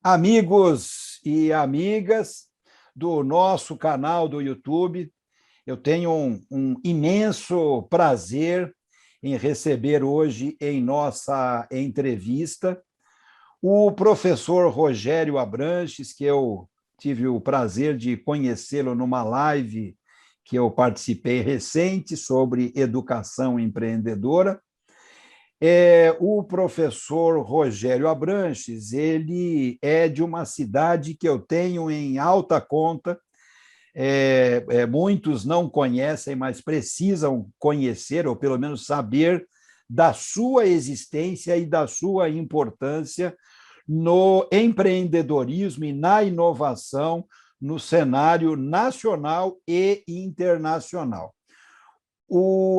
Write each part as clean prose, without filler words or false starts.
Amigos e amigas do nosso canal do YouTube, eu tenho um imenso prazer em receber hoje em nossa entrevista o professor Rogério Abranches, que eu tive o prazer de conhecê-lo numa live que eu participei recente sobre educação empreendedora. O professor Rogério Abranches, ele é de uma cidade que eu tenho em alta conta. Muitos não conhecem, mas precisam conhecer, ou pelo menos saber, da sua existência e da sua importância no empreendedorismo e na inovação no cenário nacional e internacional.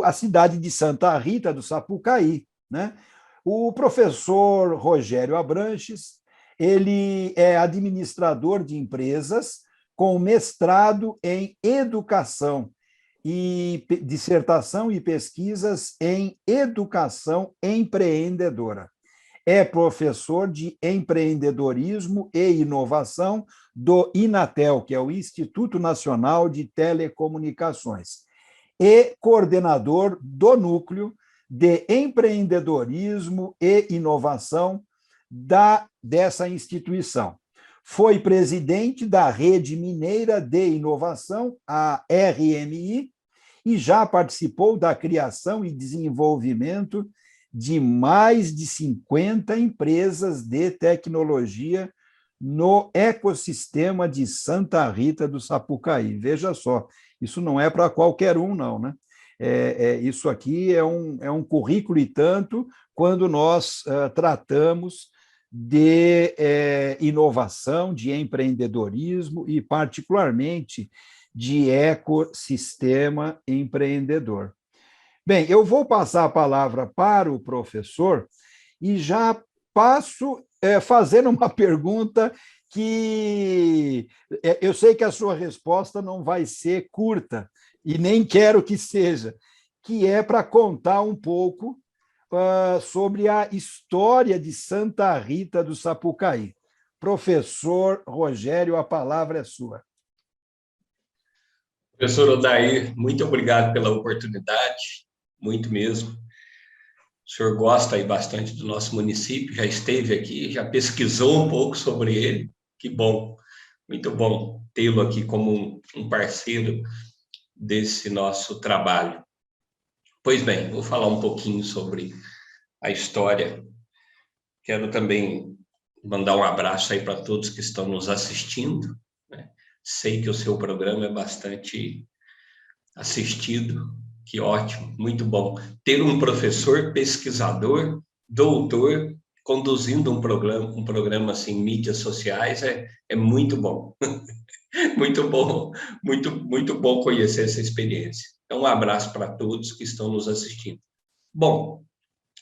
A cidade de Santa Rita do Sapucaí, né? O professor Rogério Abranches, ele é administrador de empresas com mestrado em educação e dissertação e pesquisas em educação empreendedora. É professor de empreendedorismo e inovação do INATEL, que é o Instituto Nacional de Telecomunicações, e coordenador do Núcleo de Empreendedorismo e Inovação dessa instituição. Foi presidente da Rede Mineira de Inovação, a RMI, e já participou da criação e desenvolvimento de mais de 50 empresas de tecnologia no ecossistema de Santa Rita do Sapucaí. Veja só, isso não é para qualquer um, não, né? Isso aqui é um currículo e tanto quando nós tratamos de inovação, de empreendedorismo e, particularmente, de ecossistema empreendedor. Bem, eu vou passar a palavra para o professor e já passo fazendo uma pergunta que eu sei que a sua resposta não vai ser curta, e nem quero que seja, que é para contar um pouco sobre a história de Santa Rita do Sapucaí. Professor Rogério, a palavra é sua. Professor Odair, muito obrigado pela oportunidade, muito mesmo. O senhor gosta aí bastante do nosso município, já esteve aqui, já pesquisou um pouco sobre ele, que bom, muito bom tê-lo aqui como um parceiro desse nosso trabalho. Pois bem, vou falar um pouquinho sobre a história. Quero também mandar um abraço aí para todos que estão nos assistindo, né? Sei que o seu programa é bastante assistido, que ótimo, muito bom. Ter um professor, pesquisador, doutor, conduzindo um programa assim, em mídias sociais, é muito bom. Muito bom, muito bom conhecer essa experiência. Então, um abraço para todos que estão nos assistindo. Bom,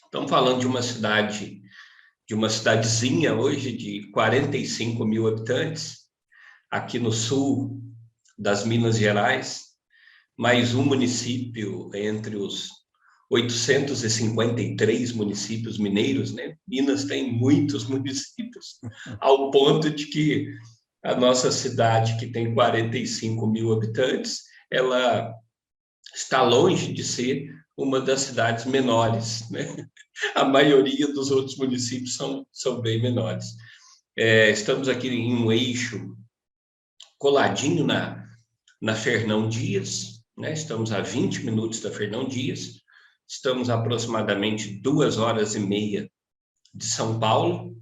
estamos falando de uma cidadezinha hoje de 45 mil habitantes, aqui no sul das Minas Gerais, mais um município entre os 853 municípios mineiros, né? Minas tem muitos municípios, ao ponto de que a nossa cidade, que tem 45 mil habitantes, ela está longe de ser uma das cidades menores, né? A maioria dos outros municípios são bem menores. Estamos aqui em um eixo coladinho na Fernão Dias, né? Estamos a 20 minutos da Fernão Dias, estamos a aproximadamente 2h30 de São Paulo,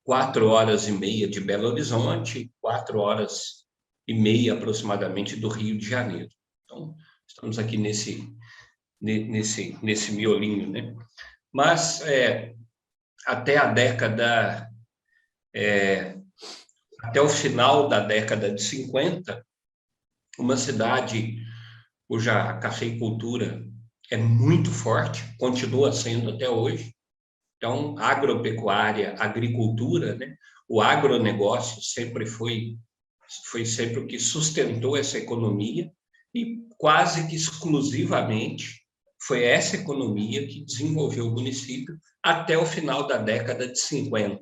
4h30 de Belo Horizonte, 4h30 aproximadamente do Rio de Janeiro. Então, estamos aqui nesse miolinho, né? Mas até até o final da década de 50, uma cidade cuja cafeicultura é muito forte, continua sendo até hoje. Então, agropecuária, agricultura, né? O agronegócio sempre foi sempre o que sustentou essa economia, e quase que exclusivamente foi essa economia que desenvolveu o município até o final da década de 50.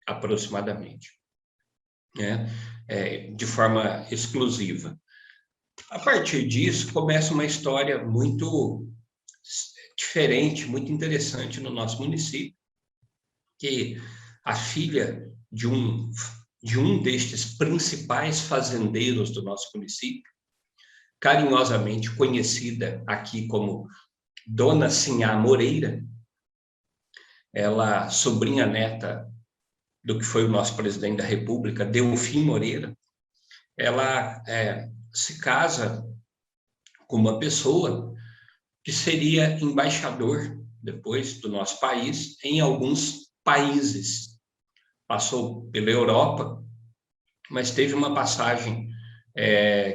aproximadamente, né? De forma exclusiva. A partir disso, começa uma história muito diferente, muito interessante no nosso município, que a filha de um destes principais fazendeiros do nosso município, carinhosamente conhecida aqui como Dona Sinhá Moreira, ela, sobrinha neta do que foi o nosso presidente da República, Delfim Moreira, ela se casa com uma pessoa que seria embaixador, depois, do nosso país, em alguns países. Passou pela Europa, mas teve uma passagem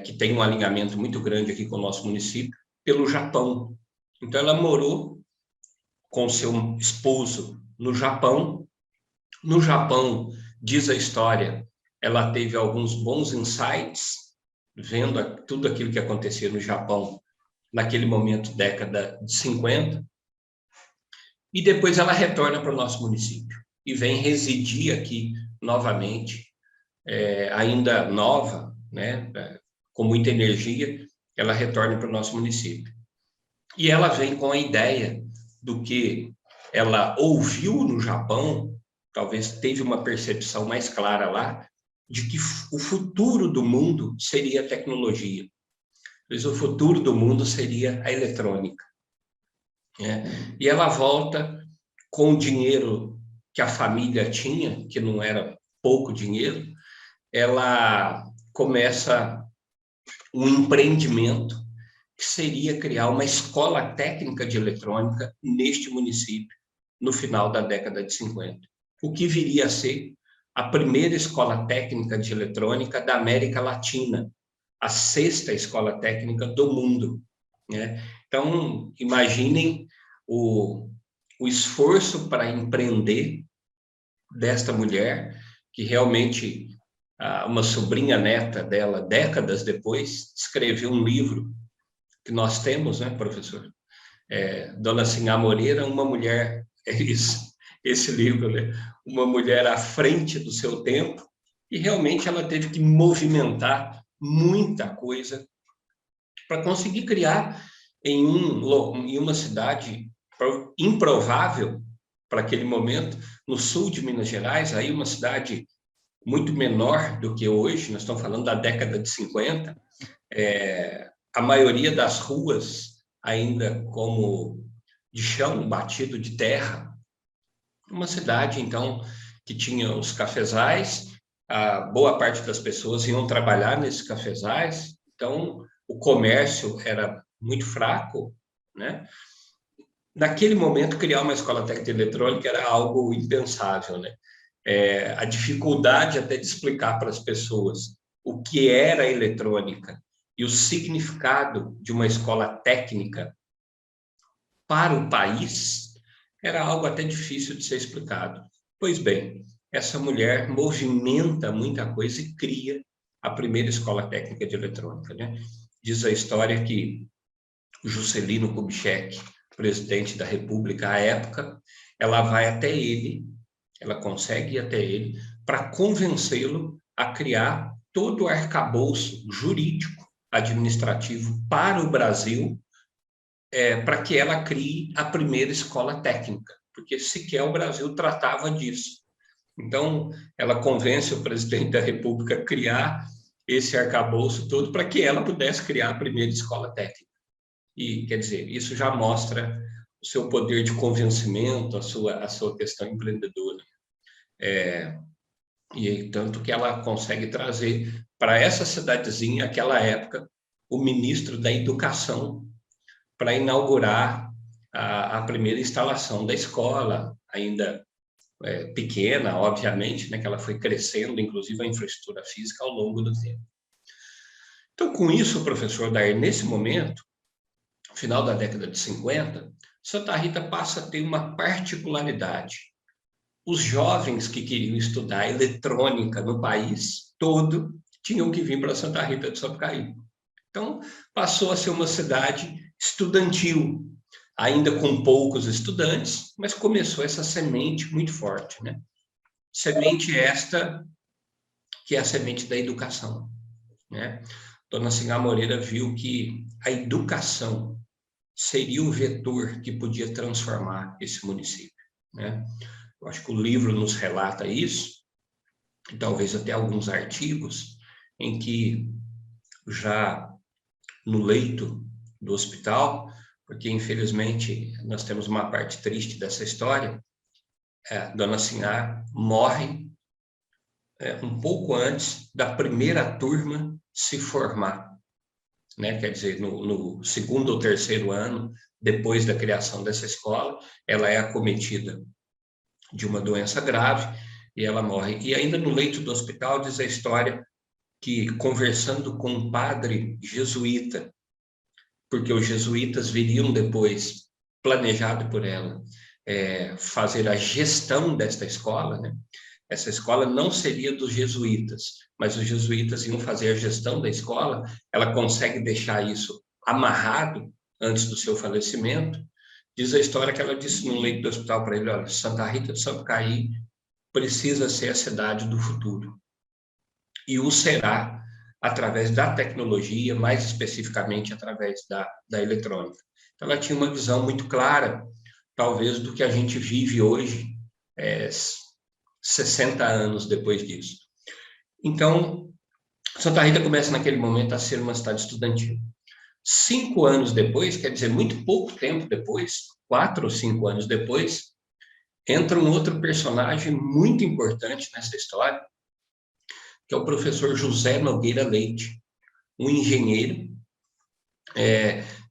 que tem um alinhamento muito grande aqui com o nosso município, pelo Japão. Então, ela morou com seu esposo no Japão. No Japão, diz a história, ela teve alguns bons insights, vendo tudo aquilo que acontecia no Japão, naquele momento, década de 50, e depois ela retorna para o nosso município e vem residir aqui novamente, ainda nova, né, com muita energia, ela retorna para o nosso município. E ela vem com a ideia do que ela ouviu no Japão, talvez teve uma percepção mais clara lá, de que o futuro do mundo seria a tecnologia. Pois o futuro do mundo seria a eletrônica. Né? E ela volta com o dinheiro que a família tinha, que não era pouco dinheiro, ela começa um empreendimento que seria criar uma escola técnica de eletrônica neste município, no final da década de 50. O que viria a ser a primeira escola técnica de eletrônica da América Latina, a 6ª escola técnica do mundo. Né? Então, imaginem o esforço para empreender desta mulher, que realmente, uma sobrinha neta dela, décadas depois, escreveu um livro que nós temos, né, professor? Dona Sinhá Moreira, uma mulher, esse livro, né? Uma mulher à frente do seu tempo, e realmente ela teve que movimentar muita coisa para conseguir criar em uma cidade improvável para aquele momento, no sul de Minas Gerais, aí uma cidade muito menor do que hoje, nós estamos falando da década de 50, a maioria das ruas ainda como de chão batido de terra. Uma cidade, então, que tinha os cafezais, a boa parte das pessoas iam trabalhar nesses cafezais, então o comércio era muito fraco, né? Naquele momento, criar uma escola técnica de eletrônica era algo impensável, né? A dificuldade até de explicar para as pessoas o que era eletrônica e o significado de uma escola técnica para o país era algo até difícil de ser explicado. Pois bem, essa mulher movimenta muita coisa e cria a primeira escola técnica de eletrônica, né? Diz a história que o Juscelino Kubitschek, presidente da República à época, ela vai até ele, ela consegue ir até ele para convencê-lo a criar todo o arcabouço jurídico, administrativo para o Brasil, para que ela crie a primeira escola técnica, porque sequer o Brasil tratava disso. Então, ela convence o presidente da República a criar esse arcabouço todo para que ela pudesse criar a primeira escola técnica. E, quer dizer, isso já mostra o seu poder de convencimento, a sua questão empreendedora. E tanto que ela consegue trazer para essa cidadezinha, naquela época, o ministro da Educação para inaugurar a primeira instalação da escola, ainda pequena, obviamente, né, que ela foi crescendo, inclusive a infraestrutura física, ao longo do tempo. Então, com isso, professor Dair, nesse momento, final da década de 50, Santa Rita passa a ter uma particularidade. Os jovens que queriam estudar eletrônica no país todo tinham que vir para Santa Rita de Sapucaí. Então, passou a ser uma cidade estudantil, ainda com poucos estudantes, mas começou essa semente muito forte, né? semente esta que é a semente da educação, né? Dona Sinhá Moreira viu que a educação seria o vetor que podia transformar esse município, né? Eu acho que o livro nos relata isso, e talvez até alguns artigos, em que já no leito do hospital, porque infelizmente nós temos uma parte triste dessa história, Dona Sinhá morre um pouco antes da primeira turma se formar, né? Quer dizer, no segundo ou terceiro ano, depois da criação dessa escola, ela é acometida de uma doença grave e ela morre. E ainda no leito do hospital diz a história que, conversando com um padre jesuíta, porque os jesuítas viriam depois, planejado por ela, fazer a gestão desta escola, né? Essa escola não seria dos jesuítas, mas os jesuítas iam fazer a gestão da escola. Ela consegue deixar isso amarrado antes do seu falecimento. Diz a história que ela disse no leito do hospital para ele: olha, Santa Rita de Sapucaí precisa ser a cidade do futuro. E o será através da tecnologia, mais especificamente através da eletrônica. Então, ela tinha uma visão muito clara, talvez, do que a gente vive hoje, 60 anos depois disso. Então, Santa Rita começa naquele momento a ser uma cidade estudantil. 5 anos depois, quer dizer, muito pouco tempo depois, 4 ou 5 anos depois, entra um outro personagem muito importante nessa história, que é o professor José Nogueira Leite, um engenheiro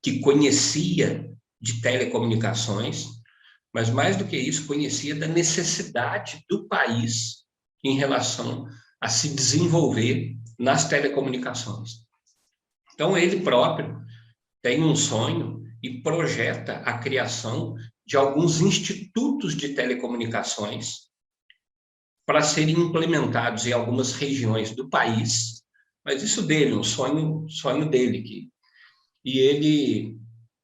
que conhecia de telecomunicações, mas mais do que isso, conhecia da necessidade do país em relação a se desenvolver nas telecomunicações. Então, ele próprio tem um sonho e projeta a criação de alguns institutos de telecomunicações para serem implementados em algumas regiões do país, mas isso dele, um sonho dele. E ele,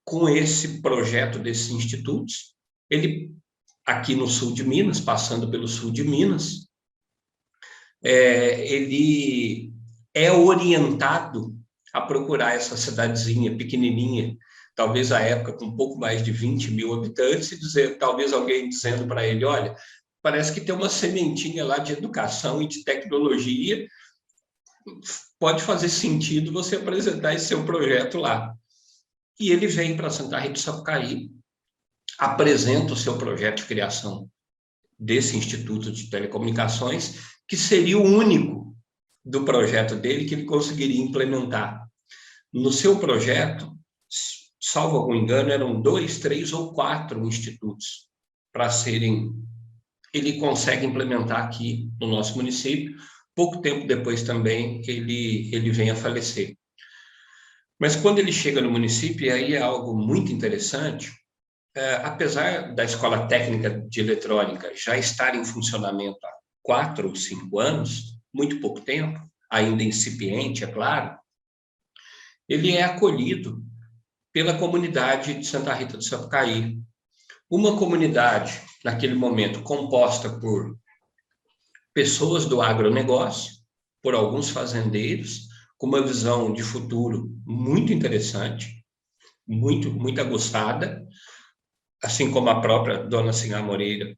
com esse projeto desses institutos, ele, aqui no sul de Minas, passando pelo sul de Minas, ele é orientado a procurar essa cidadezinha pequenininha, talvez à época com um pouco mais de 20 mil habitantes, e talvez alguém dizendo para ele: olha, parece que tem uma sementinha lá de educação e de tecnologia, pode fazer sentido você apresentar esse seu projeto lá. E ele vem para Santa Rita do Sapucaí, apresenta o seu projeto de criação desse Instituto de Telecomunicações, que seria o único do projeto dele que ele conseguiria implementar. No seu projeto, salvo algum engano, eram 2, 3 ou 4 institutos para serem... Ele consegue implementar aqui no nosso município. Pouco tempo depois também ele vem a falecer. Mas quando ele chega no município, e aí é algo muito interessante, apesar da Escola Técnica de Eletrônica já estar em funcionamento há 4 ou 5 anos, muito pouco tempo, ainda incipiente, é claro, ele é acolhido pela comunidade de Santa Rita do Sapucaí. Uma comunidade, naquele momento, composta por pessoas do agronegócio, por alguns fazendeiros, com uma visão de futuro muito interessante, muito aguçada, assim como a própria Dona Sinhá Moreira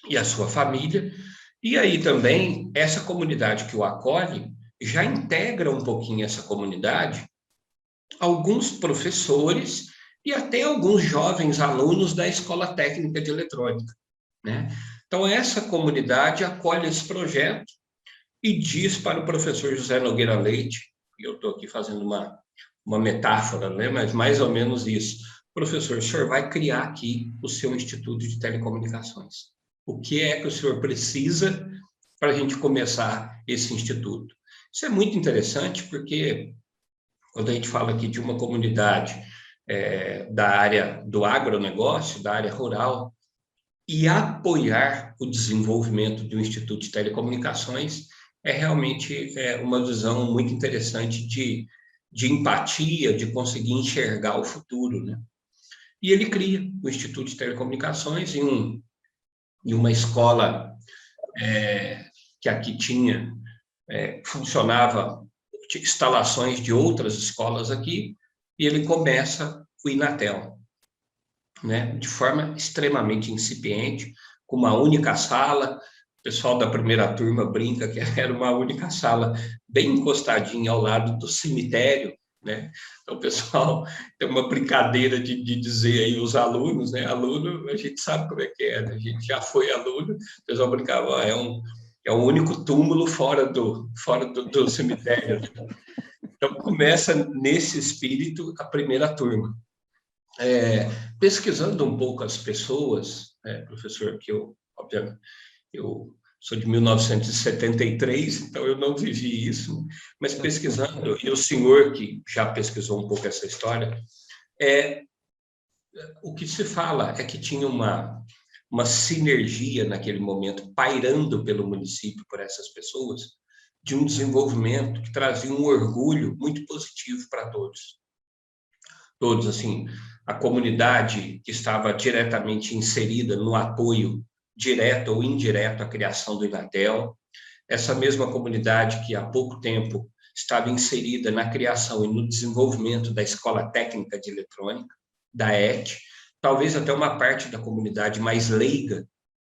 e a sua família. E aí também, essa comunidade que o acolhe, já integra um pouquinho essa comunidade alguns professores e até alguns jovens alunos da Escola Técnica de Eletrônica, né? Então, essa comunidade acolhe esse projeto e diz para o professor José Nogueira Leite, e eu estou aqui fazendo uma metáfora, né? Mas mais ou menos isso: professor, o senhor vai criar aqui o seu Instituto de Telecomunicações. O que é que o senhor precisa para a gente começar esse instituto? Isso é muito interessante, porque quando a gente fala aqui de uma comunidade da área do agronegócio, da área rural, e apoiar o desenvolvimento de um Instituto de Telecomunicações, é realmente uma visão muito interessante de empatia, de conseguir enxergar o futuro, né? E ele cria o Instituto de Telecomunicações em uma escola que aqui funcionava instalações de outras escolas aqui, e ele começa o Inatel, né, de forma extremamente incipiente, com uma única sala. O pessoal da primeira turma brinca que era uma única sala bem encostadinha ao lado do cemitério, né? Então, o pessoal tem uma brincadeira de dizer aí os alunos, né? Aluno, a gente sabe como é que é, né? A gente já foi aluno, o pessoal brincava, é o único túmulo fora do cemitério. Então, começa nesse espírito a primeira turma. Pesquisando um pouco as pessoas, professor, que obviamente, eu sou de 1973, então eu não vivi isso, mas pesquisando, e o senhor que já pesquisou um pouco essa história, o que se fala é que tinha uma sinergia naquele momento, pairando pelo município, por essas pessoas, de um desenvolvimento que trazia um orgulho muito positivo para todos. Todos, assim, a comunidade que estava diretamente inserida no apoio direto ou indireto à criação do Inatel, essa mesma comunidade que há pouco tempo estava inserida na criação e no desenvolvimento da Escola Técnica de Eletrônica, da ET, talvez até uma parte da comunidade mais leiga,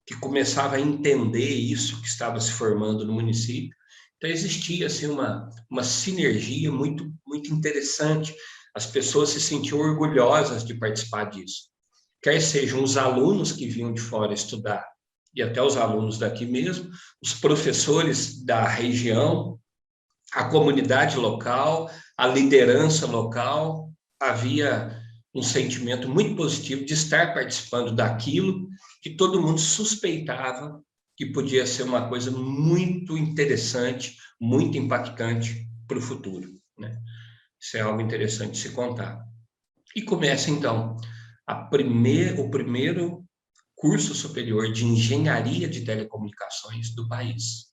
que começava a entender isso que estava se formando no município. Então, existia assim, uma sinergia muito, muito interessante. As pessoas se sentiam orgulhosas de participar disso. Quer sejam os alunos que vinham de fora estudar, e até os alunos daqui mesmo, os professores da região, a comunidade local, a liderança local. Havia um sentimento muito positivo de estar participando daquilo que todo mundo suspeitava que podia ser uma coisa muito interessante, muito impactante para o futuro, né? Isso é algo interessante de se contar. E começa, então, o primeiro curso superior de engenharia de telecomunicações do país.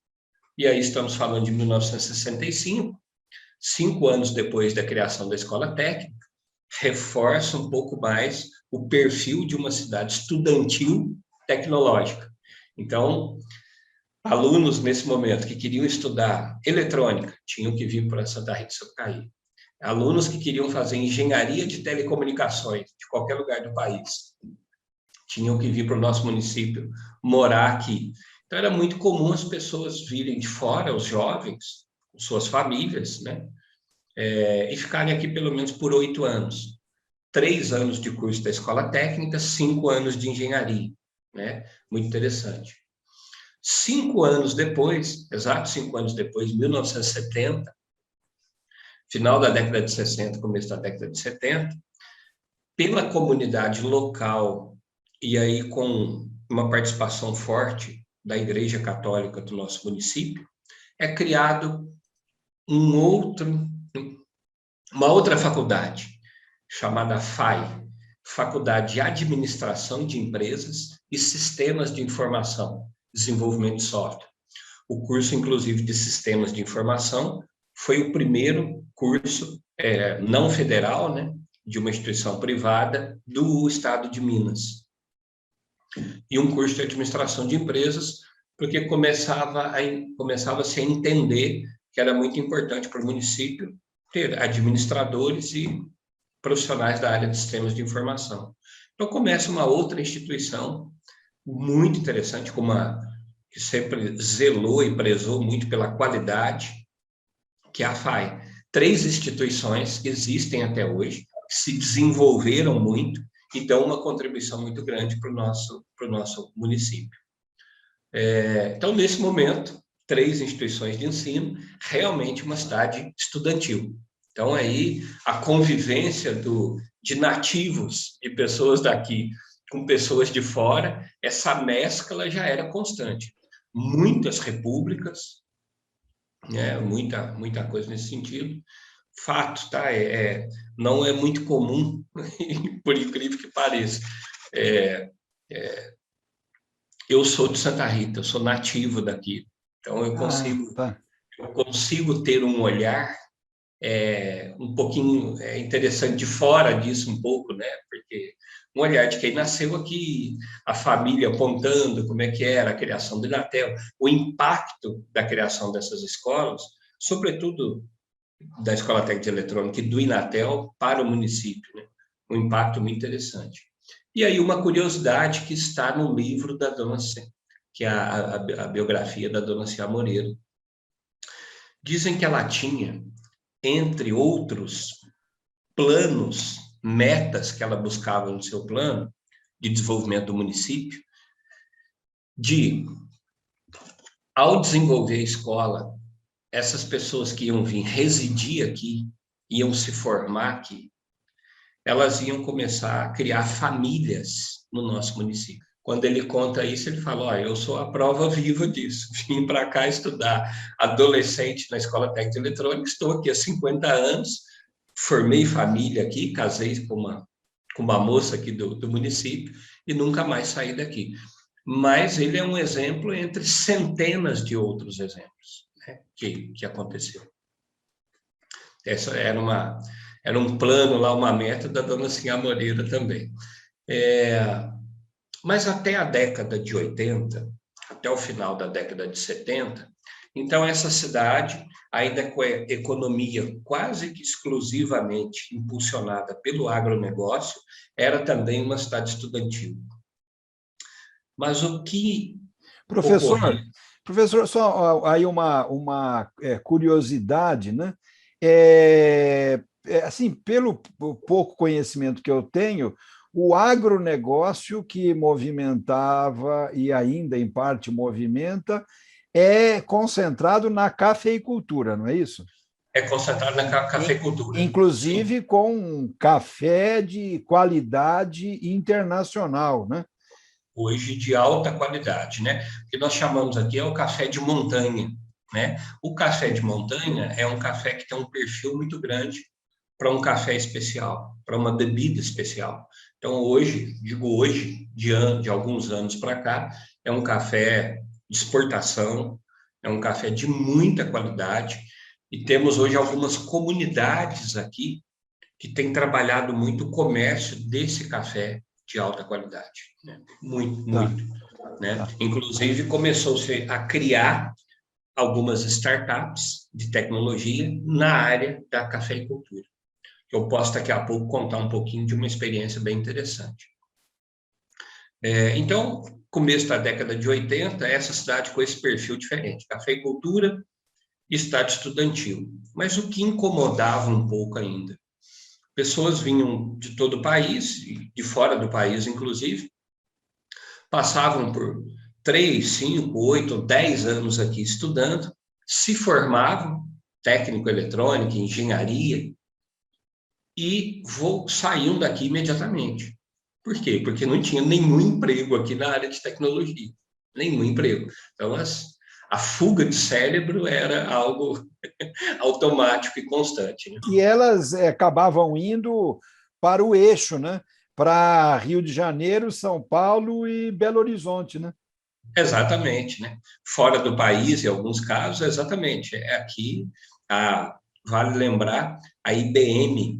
E aí estamos falando de 1965, 5 anos depois da criação da escola técnica, reforça um pouco mais o perfil de uma cidade estudantil tecnológica. Então, alunos nesse momento que queriam estudar eletrônica tinham que vir para Santa Rita do Sapucaí. Alunos que queriam fazer engenharia de telecomunicações de qualquer lugar do país tinham que vir para o nosso município, morar aqui. Então, era muito comum as pessoas virem de fora, os jovens, com suas famílias, né? E ficarem aqui pelo menos por 8 anos. 3 anos de curso da escola técnica, 5 anos de engenharia, né? Muito interessante. 5 anos depois, exatos 5 anos depois, 1970, final da década de 60, começo da década de 70, pela comunidade local, e aí com uma participação forte da Igreja Católica do nosso município, é criado uma outra faculdade, chamada FAI, Faculdade de Administração de Empresas e Sistemas de Informação, Desenvolvimento de Software. O curso, inclusive, de Sistemas de Informação foi o primeiro curso não federal, né, de uma instituição privada do estado de Minas. E um curso de administração de empresas, porque começava-se a entender que era muito importante para o município ter administradores e profissionais da área de sistemas de informação. Então, começa uma outra instituição muito interessante, que sempre zelou e prezou muito pela qualidade, que é a FAI. 3 instituições que existem até hoje, que se desenvolveram muito e dão uma contribuição muito grande para o nosso município. Então, nesse momento, 3 instituições de ensino, realmente uma cidade estudantil. Então, aí, a convivência de nativos e pessoas daqui com pessoas de fora, essa mescla já era constante. Muitas repúblicas, né, muita coisa nesse sentido. Fato, tá? Não é muito comum, por incrível que pareça. Eu sou de Santa Rita, eu sou nativo daqui, então eu consigo ter um olhar um pouquinho interessante de fora disso um pouco, né? Porque um olhar de quem nasceu aqui, a família apontando como é que era a criação do Inatel, o impacto da criação dessas escolas, sobretudo da Escola Técnica de Eletrônica e do Inatel para o município, né? Um impacto muito interessante. E aí uma curiosidade que está no livro da dona C, que é a biografia da dona Cia Moreira. Dizem que ela tinha, entre outros planos, metas que ela buscava no seu plano de desenvolvimento do município, de, ao desenvolver a escola, essas pessoas que iam vir residir aqui, iam se formar aqui, elas iam começar a criar famílias no nosso município. Quando ele conta isso, ele fala, olha, eu sou a prova viva disso. Vim para cá estudar adolescente na Escola Técnica de Eletrônica, estou aqui há 50 anos, formei família aqui, casei com uma moça aqui do município e nunca mais saí daqui. Mas ele é um exemplo entre centenas de outros exemplos, né, que aconteceu. Essa era um plano lá, uma meta da dona Cia Moreira também. Mas até a década de 80, até o final da década de 70, então essa cidade, ainda com a economia quase que exclusivamente impulsionada pelo agronegócio, era também uma cidade estudantil. Mas o que ocorria... Professor, só aí uma curiosidade, né? Assim, pelo pouco conhecimento que eu tenho, o agronegócio que movimentava e ainda em parte movimenta é concentrado na cafeicultura, não é isso? É concentrado na cafeicultura. Inclusive sim, com café de qualidade internacional, né? Hoje de alta qualidade, né? O que nós chamamos aqui é o café de montanha, né? O café de montanha é um café que tem um perfil muito grande para um café especial, para uma bebida especial. Então, hoje, de alguns anos para cá, é um café de exportação, é um café de muita qualidade, e temos hoje algumas comunidades aqui que têm trabalhado muito o comércio desse café de alta qualidade, né? Muito, né? Inclusive, começou-se a criar algumas startups de tecnologia na área da cafeicultura. Eu posso daqui a pouco contar um pouquinho de uma experiência bem interessante. Então, começo da década de 80, essa cidade com esse perfil diferente, cafeicultura e cidade estudantil. Mas o que incomodava um pouco ainda? Pessoas vinham de todo o país, de fora do país, inclusive, passavam por 3, 5, 8, 10 anos aqui estudando, se formavam, técnico eletrônico, engenharia, e saíam daqui imediatamente. Por quê? Porque não tinha nenhum emprego aqui na área de tecnologia, nenhum emprego. Então, a fuga de cérebro era algo automático e constante, né? E elas acabavam indo para o eixo, né? Para Rio de Janeiro, São Paulo e Belo Horizonte, né? Exatamente, né? Fora do país, em alguns casos, exatamente. Aqui, vale lembrar, a IBM,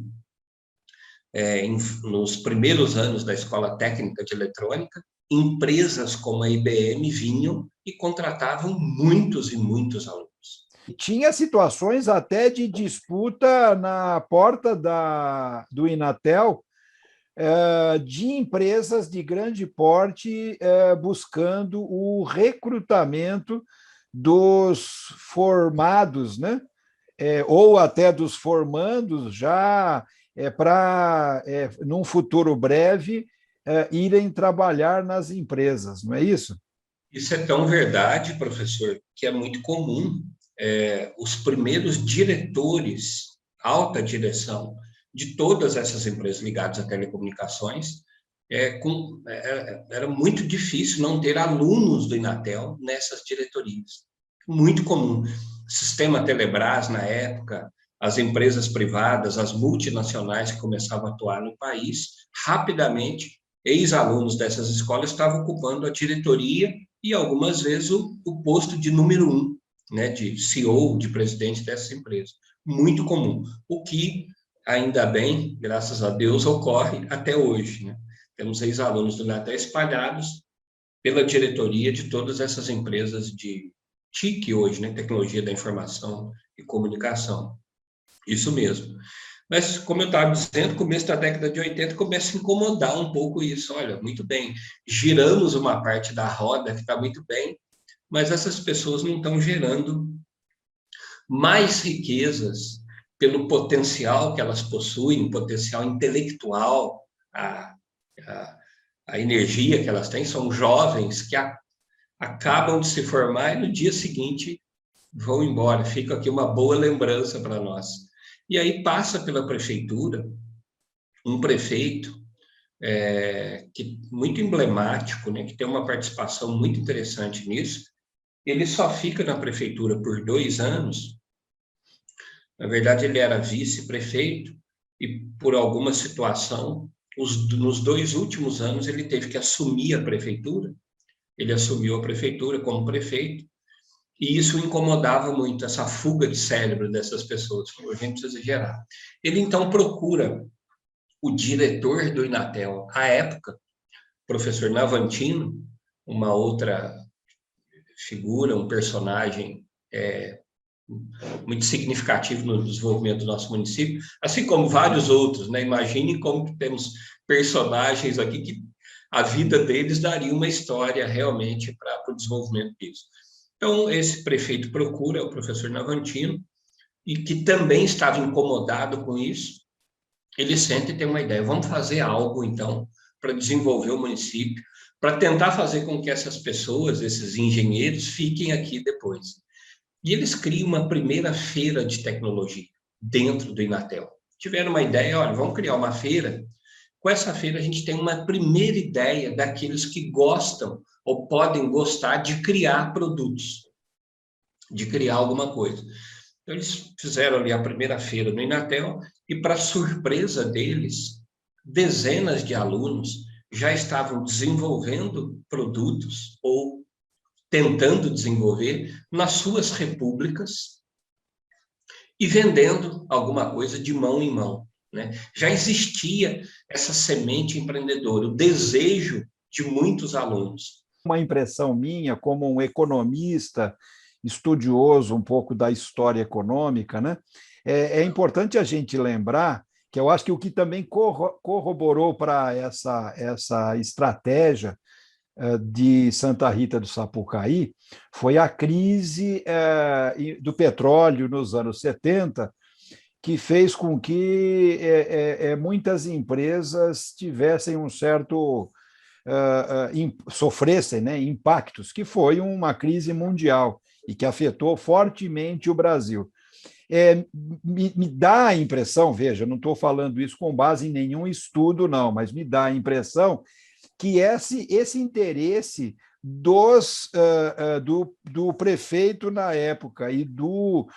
nos primeiros anos da Escola Técnica de Eletrônica, empresas como a IBM vinham e contratavam muitos e muitos alunos. Tinha situações até de disputa na porta do Inatel, de empresas de grande porte buscando o recrutamento dos formados, né? Ou até dos formandos, já para, num futuro breve, irem trabalhar nas empresas, não é isso? Isso é tão verdade, professor, que é muito comum. Os primeiros diretores, alta direção, de todas essas empresas ligadas a telecomunicações, era muito difícil não ter alunos do Inatel nessas diretorias. Muito comum. Sistema Telebrás, na época, as empresas privadas, as multinacionais que começavam a atuar no país, rapidamente, ex-alunos dessas escolas estavam ocupando a diretoria e, algumas vezes, o posto de número 1, né, de CEO, de presidente dessa empresa. Muito comum. O que, ainda bem, graças a Deus, ocorre até hoje, né? Temos ex-alunos do Inatel espalhados pela diretoria de todas essas empresas de TIC hoje, né? Tecnologia da Informação e Comunicação. Isso mesmo. Mas, como eu estava dizendo, começo da década de 80 começa a incomodar um pouco isso. Olha, muito bem, giramos uma parte da roda que está muito bem, mas essas pessoas não estão gerando mais riquezas pelo potencial que elas possuem, potencial intelectual, a, a energia que elas têm. São jovens que acabam de se formar e no dia seguinte vão embora. Fica aqui uma boa lembrança para nós. E aí passa pela prefeitura um prefeito muito emblemático, né, que tem uma participação muito interessante nisso. Ele só fica na prefeitura por 2 anos. Na verdade, ele era vice-prefeito e, por alguma situação, nos 2 últimos anos, ele teve que assumir a prefeitura. Ele assumiu a prefeitura como prefeito e isso incomodava muito, essa fuga de cérebro dessas pessoas. A gente precisa gerar. Ele, então, procura o diretor do Inatel, à época, professor Navantino, uma outra figura, um personagem muito significativo no desenvolvimento do nosso município, assim como vários outros, né? Imagine como temos personagens aqui que a vida deles daria uma história realmente para o desenvolvimento disso. Então, esse prefeito procura o professor Navantino, e que também estava incomodado com isso. Ele senta e tem uma ideia: vamos fazer algo, então, para desenvolver o município, para tentar fazer com que essas pessoas, esses engenheiros, fiquem aqui depois. E eles criam uma primeira feira de tecnologia dentro do Inatel. Tiveram uma ideia: olha, vamos criar uma feira. Com essa feira, a gente tem uma primeira ideia daqueles que gostam ou podem gostar de criar produtos, de criar alguma coisa. Então, eles fizeram ali a primeira feira no Inatel e, para surpresa deles, dezenas de alunos já estavam desenvolvendo produtos ou tentando desenvolver nas suas repúblicas e vendendo alguma coisa de mão em mão, né? Já existia essa semente empreendedora, o desejo de muitos alunos. Uma impressão minha, como um economista, estudioso um pouco da história econômica, né? É importante a gente lembrar que eu acho que o que também corroborou para essa estratégia de Santa Rita do Sapucaí foi a crise do petróleo nos anos 70, que fez com que muitas empresas tivessem um certo sofressem, né, impactos, que foi uma crise mundial e que afetou fortemente o Brasil. Me dá a impressão, veja, não estou falando isso com base em nenhum estudo, não, mas me dá a impressão que esse interesse do prefeito na época e do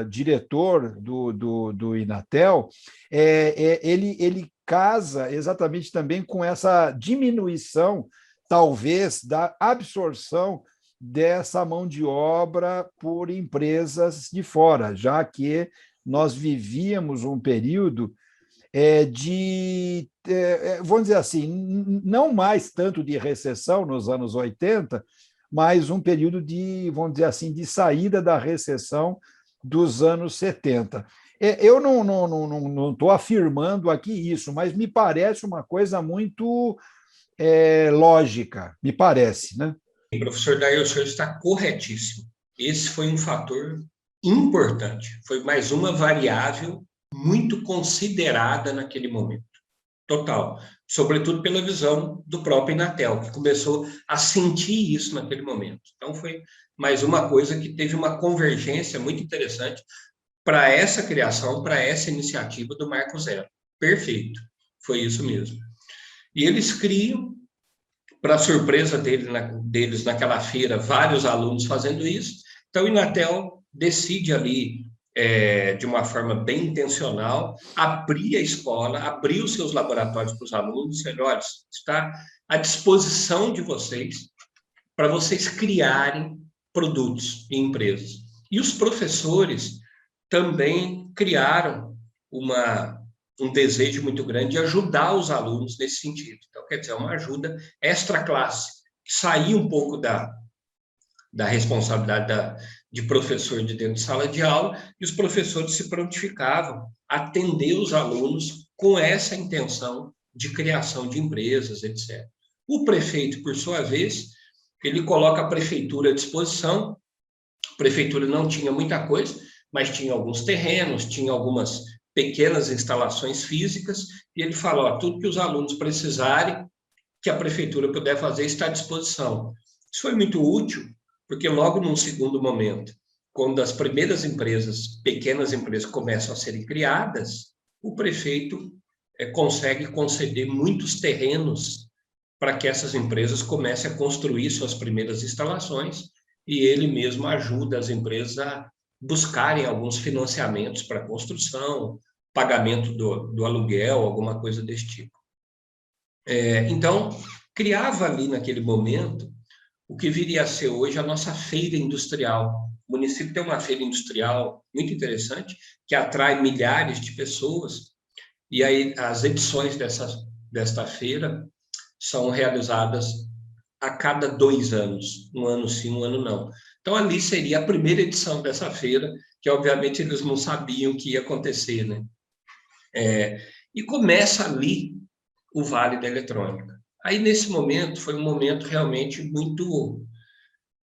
diretor do Inatel, ele casa exatamente também com essa diminuição, talvez, da absorção dessa mão de obra por empresas de fora, já que nós vivíamos um período vamos dizer assim, não mais tanto de recessão nos anos 80, mas um período de, vamos dizer assim, de saída da recessão dos anos 70. Eu não estou afirmando aqui isso, mas me parece uma coisa muito lógica, me parece, né? O professor Daí, o senhor está corretíssimo. Esse foi um fator importante, foi mais uma variável muito considerada naquele momento. Total. Sobretudo pela visão do próprio Inatel, que começou a sentir isso naquele momento. Então, foi mais uma coisa que teve uma convergência muito interessante para essa criação, para essa iniciativa do Marco Zero. Perfeito. Foi isso mesmo. E eles criam, para surpresa deles naquela feira, vários alunos fazendo isso. Então, o Inatel decide ali, de uma forma bem intencional, abrir a escola, abrir os seus laboratórios para os alunos, e olha, está à disposição de vocês para vocês criarem produtos e empresas. E os professores também criaram uma um desejo muito grande de ajudar os alunos nesse sentido. Então, quer dizer, uma ajuda extra-classe, que saía um pouco da responsabilidade de professor de dentro de sala de aula, e os professores se prontificavam a atender os alunos com essa intenção de criação de empresas, etc. O prefeito, por sua vez, ele coloca a prefeitura à disposição. A prefeitura não tinha muita coisa, mas tinha alguns terrenos, tinha algumas pequenas instalações físicas, e ele falou, ó, tudo que os alunos precisarem, que a prefeitura puder fazer, está à disposição. Isso foi muito útil, porque logo num segundo momento, quando as primeiras empresas, pequenas empresas, começam a serem criadas, o prefeito consegue conceder muitos terrenos para que essas empresas comecem a construir suas primeiras instalações, e ele mesmo ajuda as empresas a buscarem alguns financiamentos para construção, pagamento do aluguel, alguma coisa desse tipo. Então, criava ali naquele momento o que viria a ser hoje a nossa feira industrial. O município tem uma feira industrial muito interessante, que atrai milhares de pessoas, e aí as edições desta feira são realizadas a cada 2 anos, um ano sim, um ano não. Então, ali seria a primeira edição dessa feira, que obviamente eles não sabiam que ia acontecer, né? E começa ali o Vale da Eletrônica. Aí, nesse momento, foi um momento realmente muito,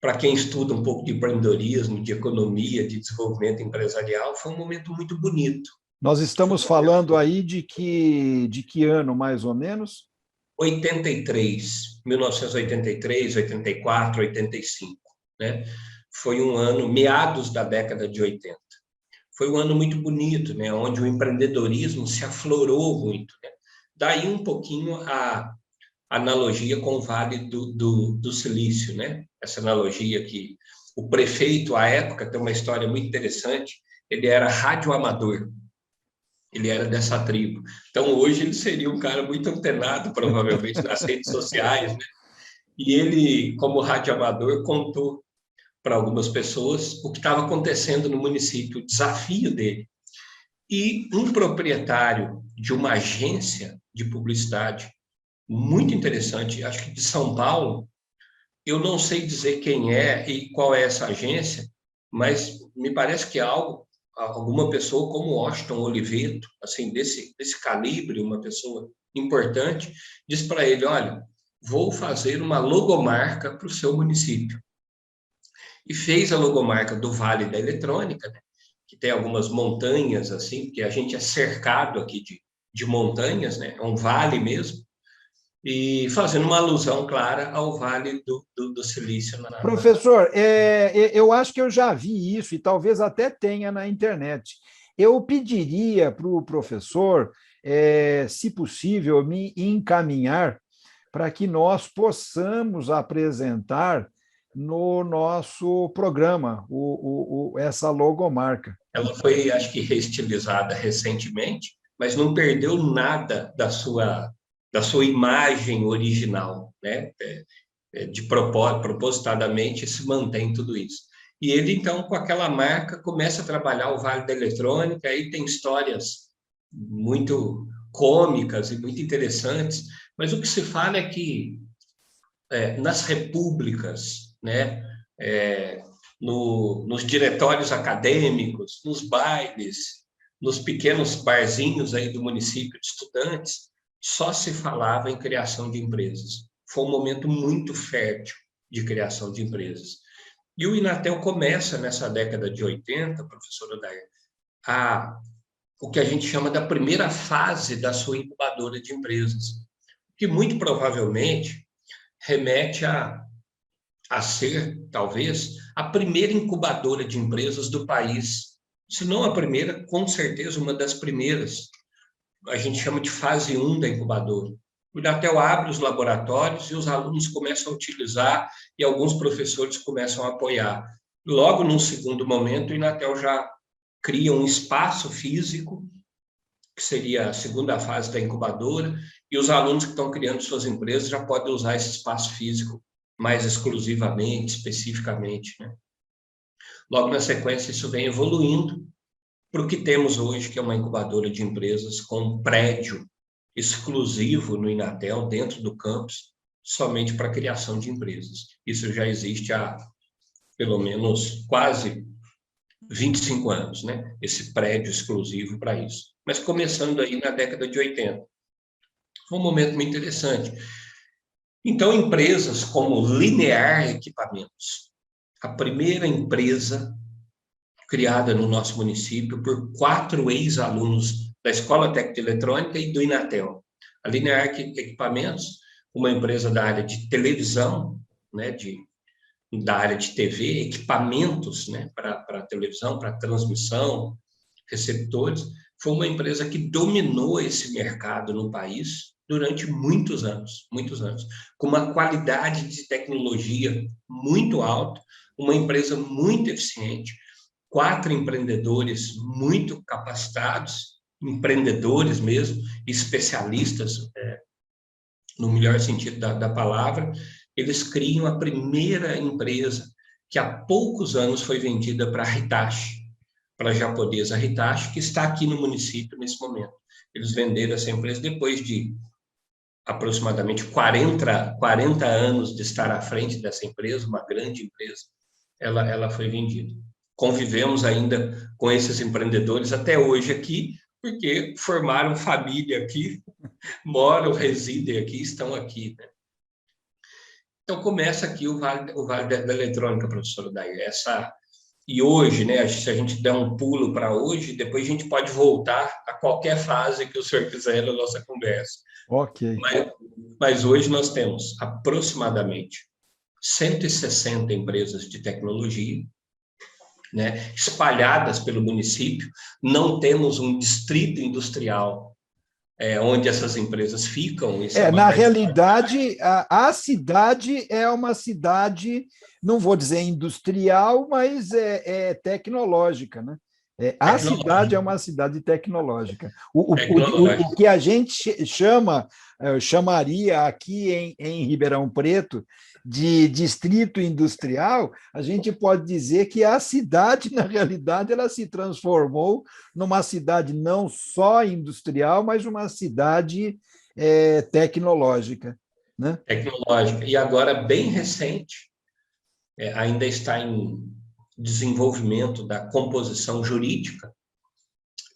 para quem estuda um pouco de empreendedorismo, de economia, de desenvolvimento empresarial, foi um momento muito bonito. Nós estamos falando aí de que ano, mais ou menos? 83, 1983, 84, 85, né? Foi um ano, meados da década de 80. Foi um ano muito bonito, né? Onde o empreendedorismo se aflorou muito, né? Daí um pouquinho a analogia com o Vale do Silício, né? Essa analogia que o prefeito, à época, tem uma história muito interessante, ele era radioamador. Ele era dessa tribo. Então, hoje, ele seria um cara muito antenado, provavelmente, nas redes sociais, né? E ele, como radioamador, contou para algumas pessoas o que estava acontecendo no município, o desafio dele. E um proprietário de uma agência de publicidade muito interessante, acho que de São Paulo, eu não sei dizer quem é e qual é essa agência, mas me parece que é alguma pessoa como Washington Oliveto, assim, desse calibre, uma pessoa importante, diz para ele, olha, vou fazer uma logomarca para o seu município. E fez a logomarca do Vale da Eletrônica, né, que tem algumas montanhas, assim, porque a gente é cercado aqui de montanhas, né, é um vale mesmo, e fazendo uma alusão clara ao Vale do Silício. Professor, eu acho que eu já vi isso, e talvez até tenha na internet. Eu pediria para o professor, se possível, me encaminhar para que nós possamos apresentar no nosso programa essa logomarca. Ela foi, acho que, reestilizada recentemente, mas não perdeu nada da sua imagem original, né? Propositadamente se mantém tudo isso. E ele, então, com aquela marca, começa a trabalhar o Vale da Eletrônica, aí tem histórias muito cômicas e muito interessantes, mas o que se fala é que nas repúblicas, né, nos diretórios acadêmicos, nos bailes, nos pequenos barzinhos aí do município de estudantes, só se falava em criação de empresas. Foi um momento muito fértil de criação de empresas. E o Inatel começa nessa década de 80, professora Odair, o que a gente chama da primeira fase da sua incubadora de empresas, que muito provavelmente remete a ser, talvez, a primeira incubadora de empresas do país. Se não a primeira, com certeza uma das primeiras. A gente chama de fase 1 da incubadora. O Inatel abre os laboratórios e os alunos começam a utilizar e alguns professores começam a apoiar. Logo, num segundo momento, o Inatel já cria um espaço físico, que seria a segunda fase da incubadora, e os alunos que estão criando suas empresas já podem usar esse espaço físico mais exclusivamente, especificamente, né? Logo na sequência, isso vem evoluindo, para o que temos hoje, que é uma incubadora de empresas com um prédio exclusivo no Inatel, dentro do campus, somente para a criação de empresas. Isso já existe há pelo menos quase 25 anos, né? Esse prédio exclusivo para isso. Mas começando aí na década de 80. Foi um momento muito interessante. Então, empresas como Linear Equipamentos, a primeira empresa criada no nosso município por 4 ex-alunos da Escola Técnica de Eletrônica e do Inatel. A Linear Equipamentos, uma empresa da área de televisão, né, da área de TV, equipamentos, né, para televisão, para transmissão, receptores, foi uma empresa que dominou esse mercado no país durante muitos anos, com uma qualidade de tecnologia muito alta, uma empresa muito eficiente, 4 empreendedores muito capacitados, empreendedores mesmo, especialistas, no melhor sentido da palavra. Eles criam a primeira empresa que há poucos anos foi vendida para a Hitachi, para a japonesa Hitachi, que está aqui no município nesse momento. Eles venderam essa empresa depois de aproximadamente 40 anos de estar à frente dessa empresa, uma grande empresa, ela foi vendida. Convivemos ainda com esses empreendedores até hoje aqui, porque formaram família aqui, moram, residem aqui, estão aqui, né? Então, começa aqui o Vale da Eletrônica, professor Daí. E hoje, né, se a gente der um pulo para hoje, depois a gente pode voltar a qualquer fase que o senhor quiser na nossa conversa. Ok. Mas hoje nós temos aproximadamente 160 empresas de tecnologia, né, espalhadas pelo município. Não temos um distrito industrial onde essas empresas ficam. Na realidade, a cidade é uma cidade, não vou dizer industrial, mas é tecnológica, né? A cidade é uma cidade tecnológica. O que a gente chamaria aqui em Ribeirão Preto de distrito industrial, a gente pode dizer que a cidade, na realidade, ela se transformou numa cidade não só industrial, mas uma cidade tecnológica, né? Tecnológica. E agora, bem recente, ainda está em desenvolvimento da composição jurídica,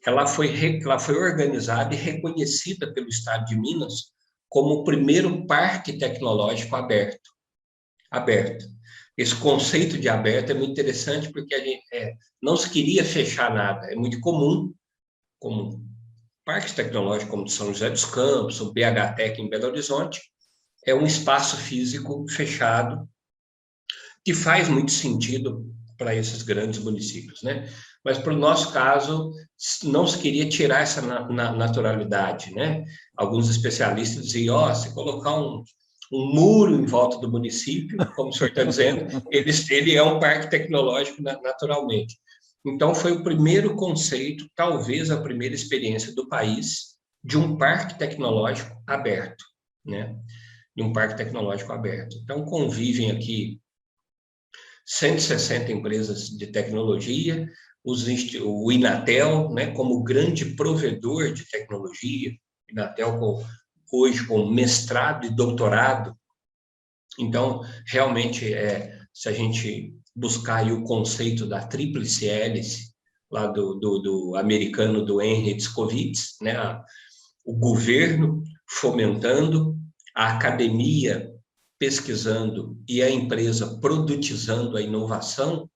ela foi organizada e reconhecida pelo Estado de Minas como o primeiro parque tecnológico aberto. Esse conceito de aberto é muito interessante porque a gente não se queria fechar nada. É muito comum, como parques tecnológicos como o São José dos Campos, o BHTEC em Belo Horizonte, é um espaço físico fechado que faz muito sentido para esses grandes municípios, né? Mas, para o nosso caso, não se queria tirar essa naturalidade, né? Alguns especialistas diziam, se colocar um muro em volta do município, como o senhor está dizendo, ele é um parque tecnológico naturalmente. Então, foi o primeiro conceito, talvez a primeira experiência do país, de um parque tecnológico aberto, né? De um parque tecnológico aberto. Então, convivem aqui 160 empresas de tecnologia, o Inatel, né, como grande provedor de tecnologia, Inatel hoje com mestrado e doutorado. Então, realmente, se a gente buscar aí o conceito da tríplice hélice, lá do americano, do Henry Discovitz, né, o governo fomentando, a academia pesquisando e a empresa produtizando a inovação,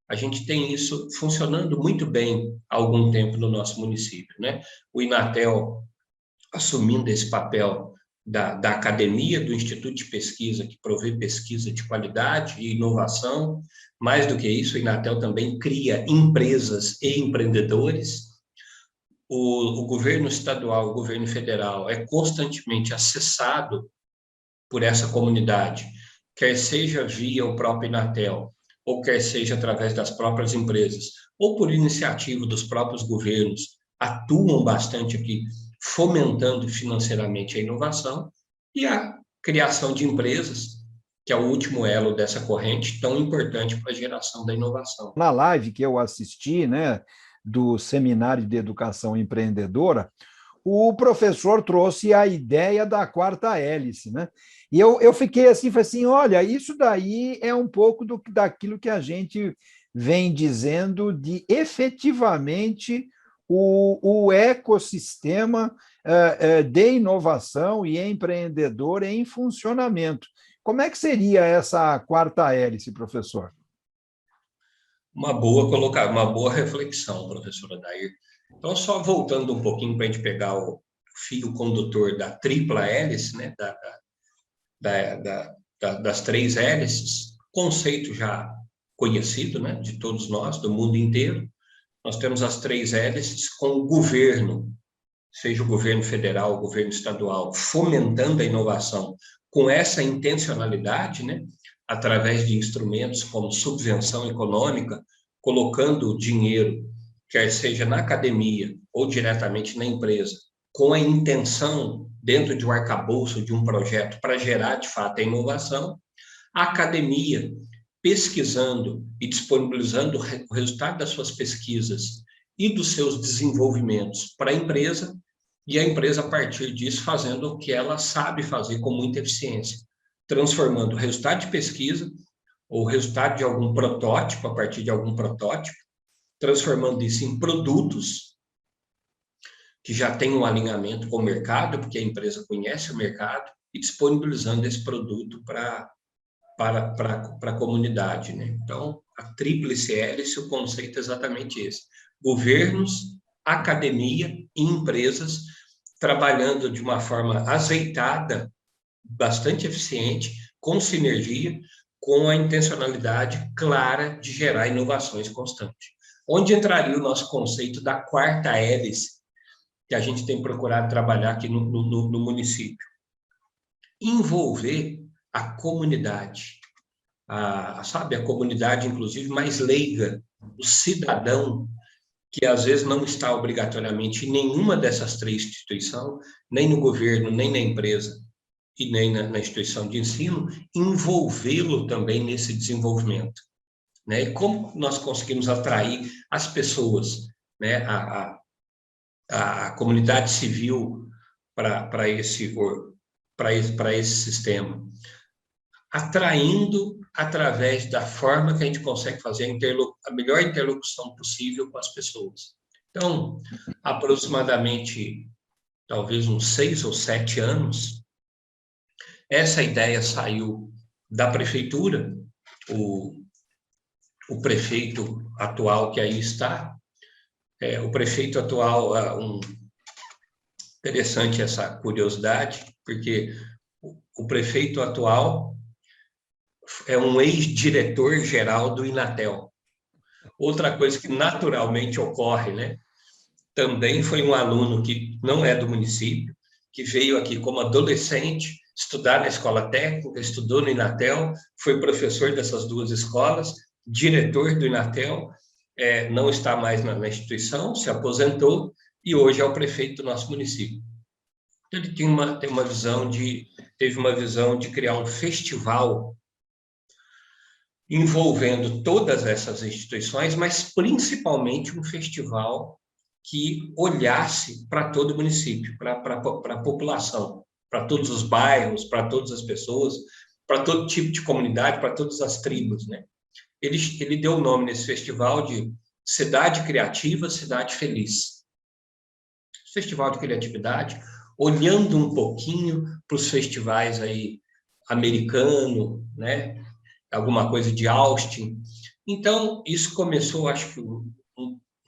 a gente tem isso funcionando muito bem há algum tempo no nosso município, né? O Inatel assumindo esse papel da academia, do Instituto de Pesquisa, que provê pesquisa de qualidade e inovação. Mais do que isso, o Inatel também cria empresas e empreendedores. O governo estadual, o governo federal é constantemente acessado por essa comunidade, quer seja via o próprio Inatel, ou quer seja através das próprias empresas, ou por iniciativa dos próprios governos, atuam bastante aqui, fomentando financeiramente a inovação e a criação de empresas, que é o último elo dessa corrente tão importante para a geração da inovação. Na live que eu assisti, né, do Seminário de Educação Empreendedora, o professor trouxe a ideia da quarta hélice, né? E eu fiquei assim, falei assim, olha, isso daí é um pouco daquilo que a gente vem dizendo de efetivamente o ecossistema de inovação e empreendedor em funcionamento. Como é que seria essa quarta hélice, professor? Uma boa reflexão, professora Dair. Então, só voltando um pouquinho para a gente pegar o fio condutor da tripla hélice, né, das três hélices, conceito já conhecido, né, de todos nós, do mundo inteiro. Nós temos as três hélices com o governo, seja o governo federal, o governo estadual, fomentando a inovação com essa intencionalidade, né, através de instrumentos como subvenção econômica, colocando dinheiro, quer seja na academia ou diretamente na empresa, com a intenção, dentro de um arcabouço de um projeto, para gerar, de fato, a inovação. A academia, pesquisando e disponibilizando o resultado das suas pesquisas e dos seus desenvolvimentos para a empresa, e a empresa, a partir disso, fazendo o que ela sabe fazer com muita eficiência, transformando o resultado de pesquisa ou o resultado de algum protótipo, a partir de algum protótipo, transformando isso em produtos que já têm um alinhamento com o mercado, porque a empresa conhece o mercado, e disponibilizando esse produto para a comunidade, né? Então, a tríplice hélice, o conceito é exatamente esse. Governos, academia e empresas trabalhando de uma forma azeitada, bastante eficiente, com sinergia, com a intencionalidade clara de gerar inovações constantes. Onde entraria o nosso conceito da quarta hélice, que a gente tem procurado trabalhar aqui no município? Envolver a comunidade, sabe, a comunidade, inclusive, mais leiga, o cidadão, que às vezes não está obrigatoriamente em nenhuma dessas três instituições, nem no governo, nem na empresa, e nem na instituição de ensino, envolvê-lo também nesse desenvolvimento, né? E como nós conseguimos atrair as pessoas, né, a comunidade civil para esse sistema, atraindo através da forma que a gente consegue fazer a melhor interlocução possível com as pessoas. Então, aproximadamente, talvez uns 6 ou 7 anos, essa ideia saiu da prefeitura, o prefeito atual que aí está, o prefeito atual, interessante essa curiosidade, porque o prefeito atual é um ex-diretor-geral do Inatel. Outra coisa que naturalmente ocorre, né? Também foi um aluno que não é do município, que veio aqui como adolescente, estudar na escola técnica, estudou no Inatel, foi professor dessas duas escolas, diretor do Inatel, não está mais na instituição, se aposentou e hoje é o prefeito do nosso município. Ele teve uma visão de criar um festival envolvendo todas essas instituições, mas principalmente um festival que olhasse para todo o município, para a população, para todos os bairros, para todas as pessoas, para todo tipo de comunidade, para todas as tribos, né? Ele deu o nome nesse festival de Cidade Criativa, Cidade Feliz. Festival de criatividade, olhando um pouquinho para os festivais aí americano, né? Alguma coisa de Austin. Então, isso começou, acho que um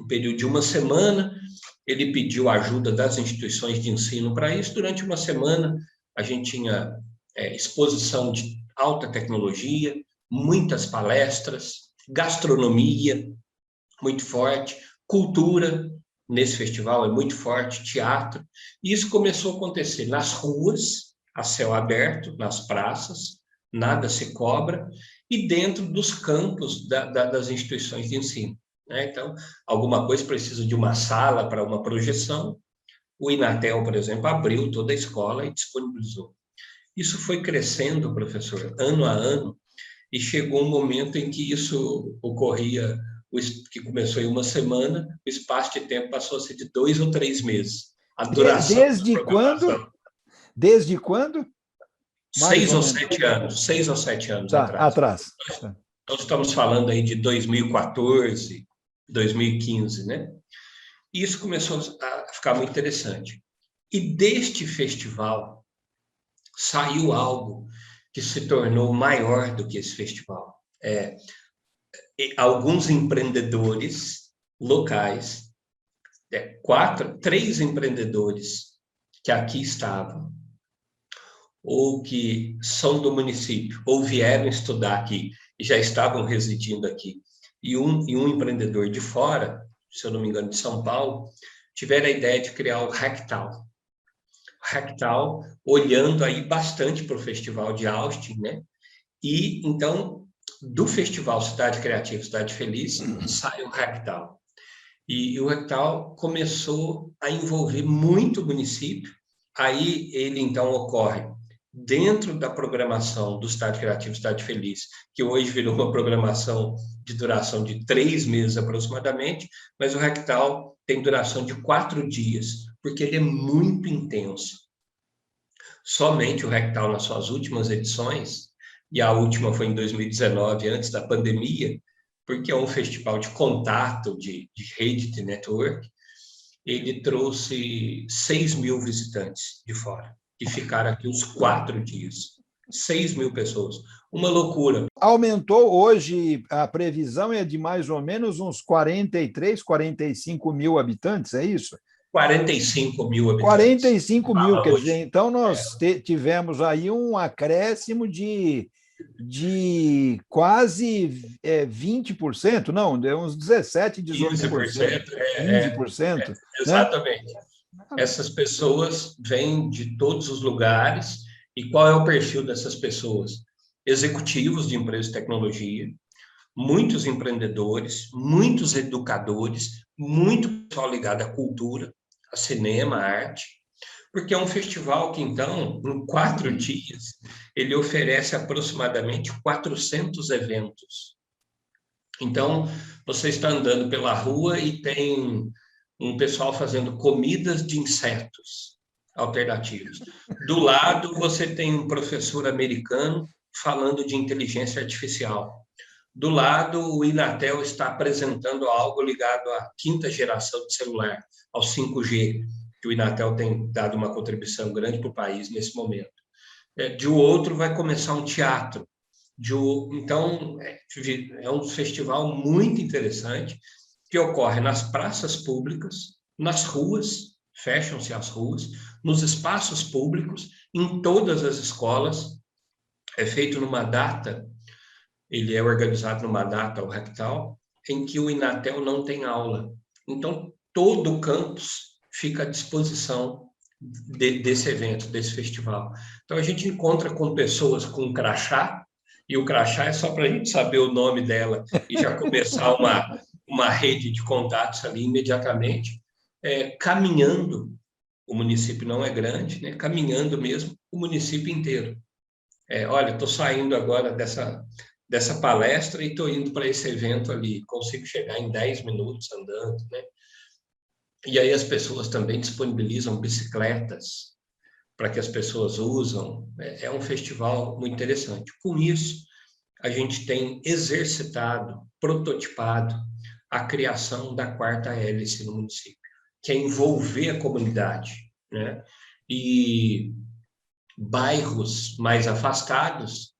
período de uma semana. Ele pediu a ajuda das instituições de ensino para isso. Durante uma semana, a gente tinha exposição de alta tecnologia, muitas palestras, gastronomia muito forte, cultura nesse festival é muito forte, teatro. E isso começou a acontecer nas ruas, a céu aberto, nas praças, nada se cobra, e dentro dos campos das instituições de ensino, né? Então, alguma coisa precisa de uma sala para uma projeção. O Inatel, por exemplo, abriu toda a escola e disponibilizou. Isso foi crescendo, professor, ano a ano, e chegou um momento em que isso ocorria que começou em uma semana, o espaço de tempo passou a ser de 2 ou 3 meses. A duração da Desde quando? programação. Desde quando? Mais Seis ou ou menos. 7 anos, 6 ou 7 anos Tá, atrás. atrás. Tá. Nós estamos falando aí de 2014, 2015, né? E isso começou a ficar muito interessante. E deste festival saiu algo que se tornou maior do que esse festival. Alguns empreendedores locais, 3 empreendedores que aqui estavam, ou que são do município, ou vieram estudar aqui e já estavam residindo aqui, e um empreendedor de fora, se eu não me engano, de São Paulo, tiveram a ideia de criar o Hacktal. Hacktal, olhando aí bastante para o Festival de Austin, né? E, então, do Festival Cidade Criativa, Cidade Feliz, sai o Hacktal. E o Hacktal começou a envolver muito o município. Aí ele, então, ocorre dentro da programação do Cidade Criativa, Cidade Feliz, que hoje virou uma programação de duração de 3 meses aproximadamente, mas o Hacktal tem duração de 4 dias, porque ele é muito intenso. Somente o Hacktal, nas suas últimas edições, e a última foi em 2019, antes da pandemia, porque é um festival de contato, de rede de network, ele trouxe 6.000 visitantes de fora, que ficaram aqui uns 4 dias. 6.000 pessoas. Uma loucura. Aumentou hoje, a previsão é de mais ou menos uns 43, 45 mil habitantes, é isso? 45.000 habitantes. 45 mil, quer dizer, então nós tivemos aí um acréscimo de quase 20%, não, de uns 17%, 18%, 15%. Exatamente. Né? Essas pessoas vêm de todos os lugares. E qual é o perfil dessas pessoas? Executivos de empresas de tecnologia, muitos empreendedores, muitos educadores, muito pessoal ligado à cultura, a cinema, a arte, porque é um festival que, então, em 4 dias, ele oferece aproximadamente 400 eventos. Então, você está andando pela rua e tem um pessoal fazendo comidas de insetos alternativos. Do lado, você tem um professor americano falando de inteligência artificial. Do lado, o Inatel está apresentando algo ligado à 5ª geração de celular, ao 5G, que o Inatel tem dado uma contribuição grande para o país nesse momento. De outro, vai começar um teatro. Então, é um festival muito interessante, que ocorre nas praças públicas, nas ruas, fecham-se as ruas, nos espaços públicos, em todas as escolas. É feito numa data, ele é organizado numa data, o Hacktal, em que o Inatel não tem aula. Então, todo o campus fica à disposição desse evento, desse festival. Então, a gente encontra com pessoas com crachá, e o crachá é só para a gente saber o nome dela e já começar uma rede de contatos ali imediatamente, caminhando. O município não é grande, né? Caminhando mesmo o município inteiro. Olha, estou saindo agora dessa palestra e estou indo para esse evento ali, consigo chegar em 10 minutos andando, né? E aí as pessoas também disponibilizam bicicletas para que as pessoas usam. É um festival muito interessante. Com isso, a gente tem exercitado, prototipado a criação da 4ª hélice no município, que é envolver a comunidade, né? E bairros mais afastados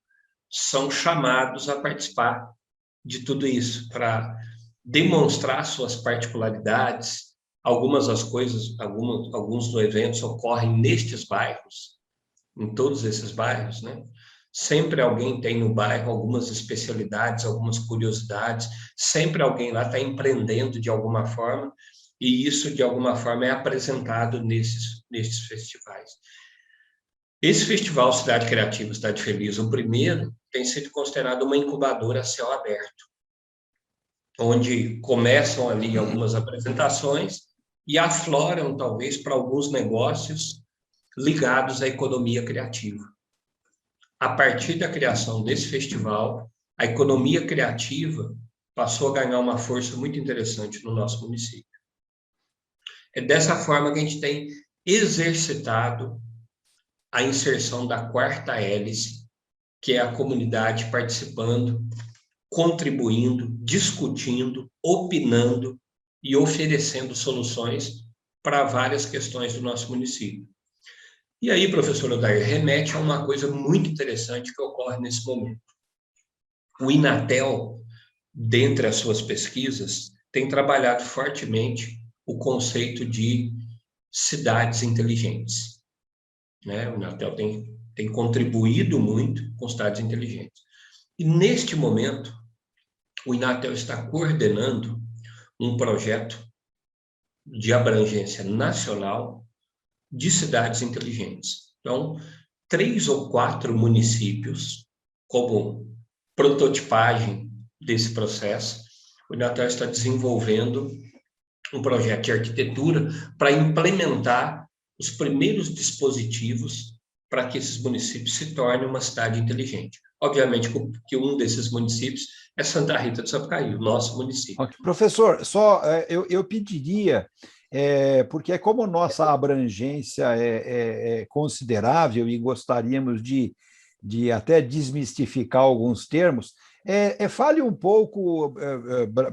são chamados a participar de tudo isso, para demonstrar suas particularidades. Alguns dos eventos ocorrem nestes bairros, em todos esses bairros, né? Sempre alguém tem no bairro algumas especialidades, algumas curiosidades, sempre alguém lá está empreendendo de alguma forma, e isso, de alguma forma, é apresentado nesses festivais. Esse festival Cidade Criativa, Cidade Feliz, o primeiro, tem sido considerado uma incubadora a céu aberto, onde começam ali algumas apresentações e afloram, talvez, para alguns negócios ligados à economia criativa. A partir da criação desse festival, a economia criativa passou a ganhar uma força muito interessante no nosso município. É dessa forma que a gente tem exercitado a inserção da quarta hélice, que é a comunidade participando, contribuindo, discutindo, opinando e oferecendo soluções para várias questões do nosso município. E aí, professor Odair, remete a uma coisa muito interessante que ocorre nesse momento. O Inatel, dentre as suas pesquisas, tem trabalhado fortemente o conceito de cidades inteligentes, né? O Inatel tem contribuído muito com cidades inteligentes. E, neste momento, o Inatel está coordenando um projeto de abrangência nacional de cidades inteligentes. Então, 3 ou 4 municípios, como prototipagem desse processo, o Inatel está desenvolvendo um projeto de arquitetura para implementar os primeiros dispositivos para que esses municípios se tornem uma cidade inteligente. Obviamente que um desses municípios é Santa Rita do Sapucaí, o nosso município. Ok. Professor, só eu pediria, porque como nossa abrangência é considerável e gostaríamos de até desmistificar alguns termos, fale um pouco,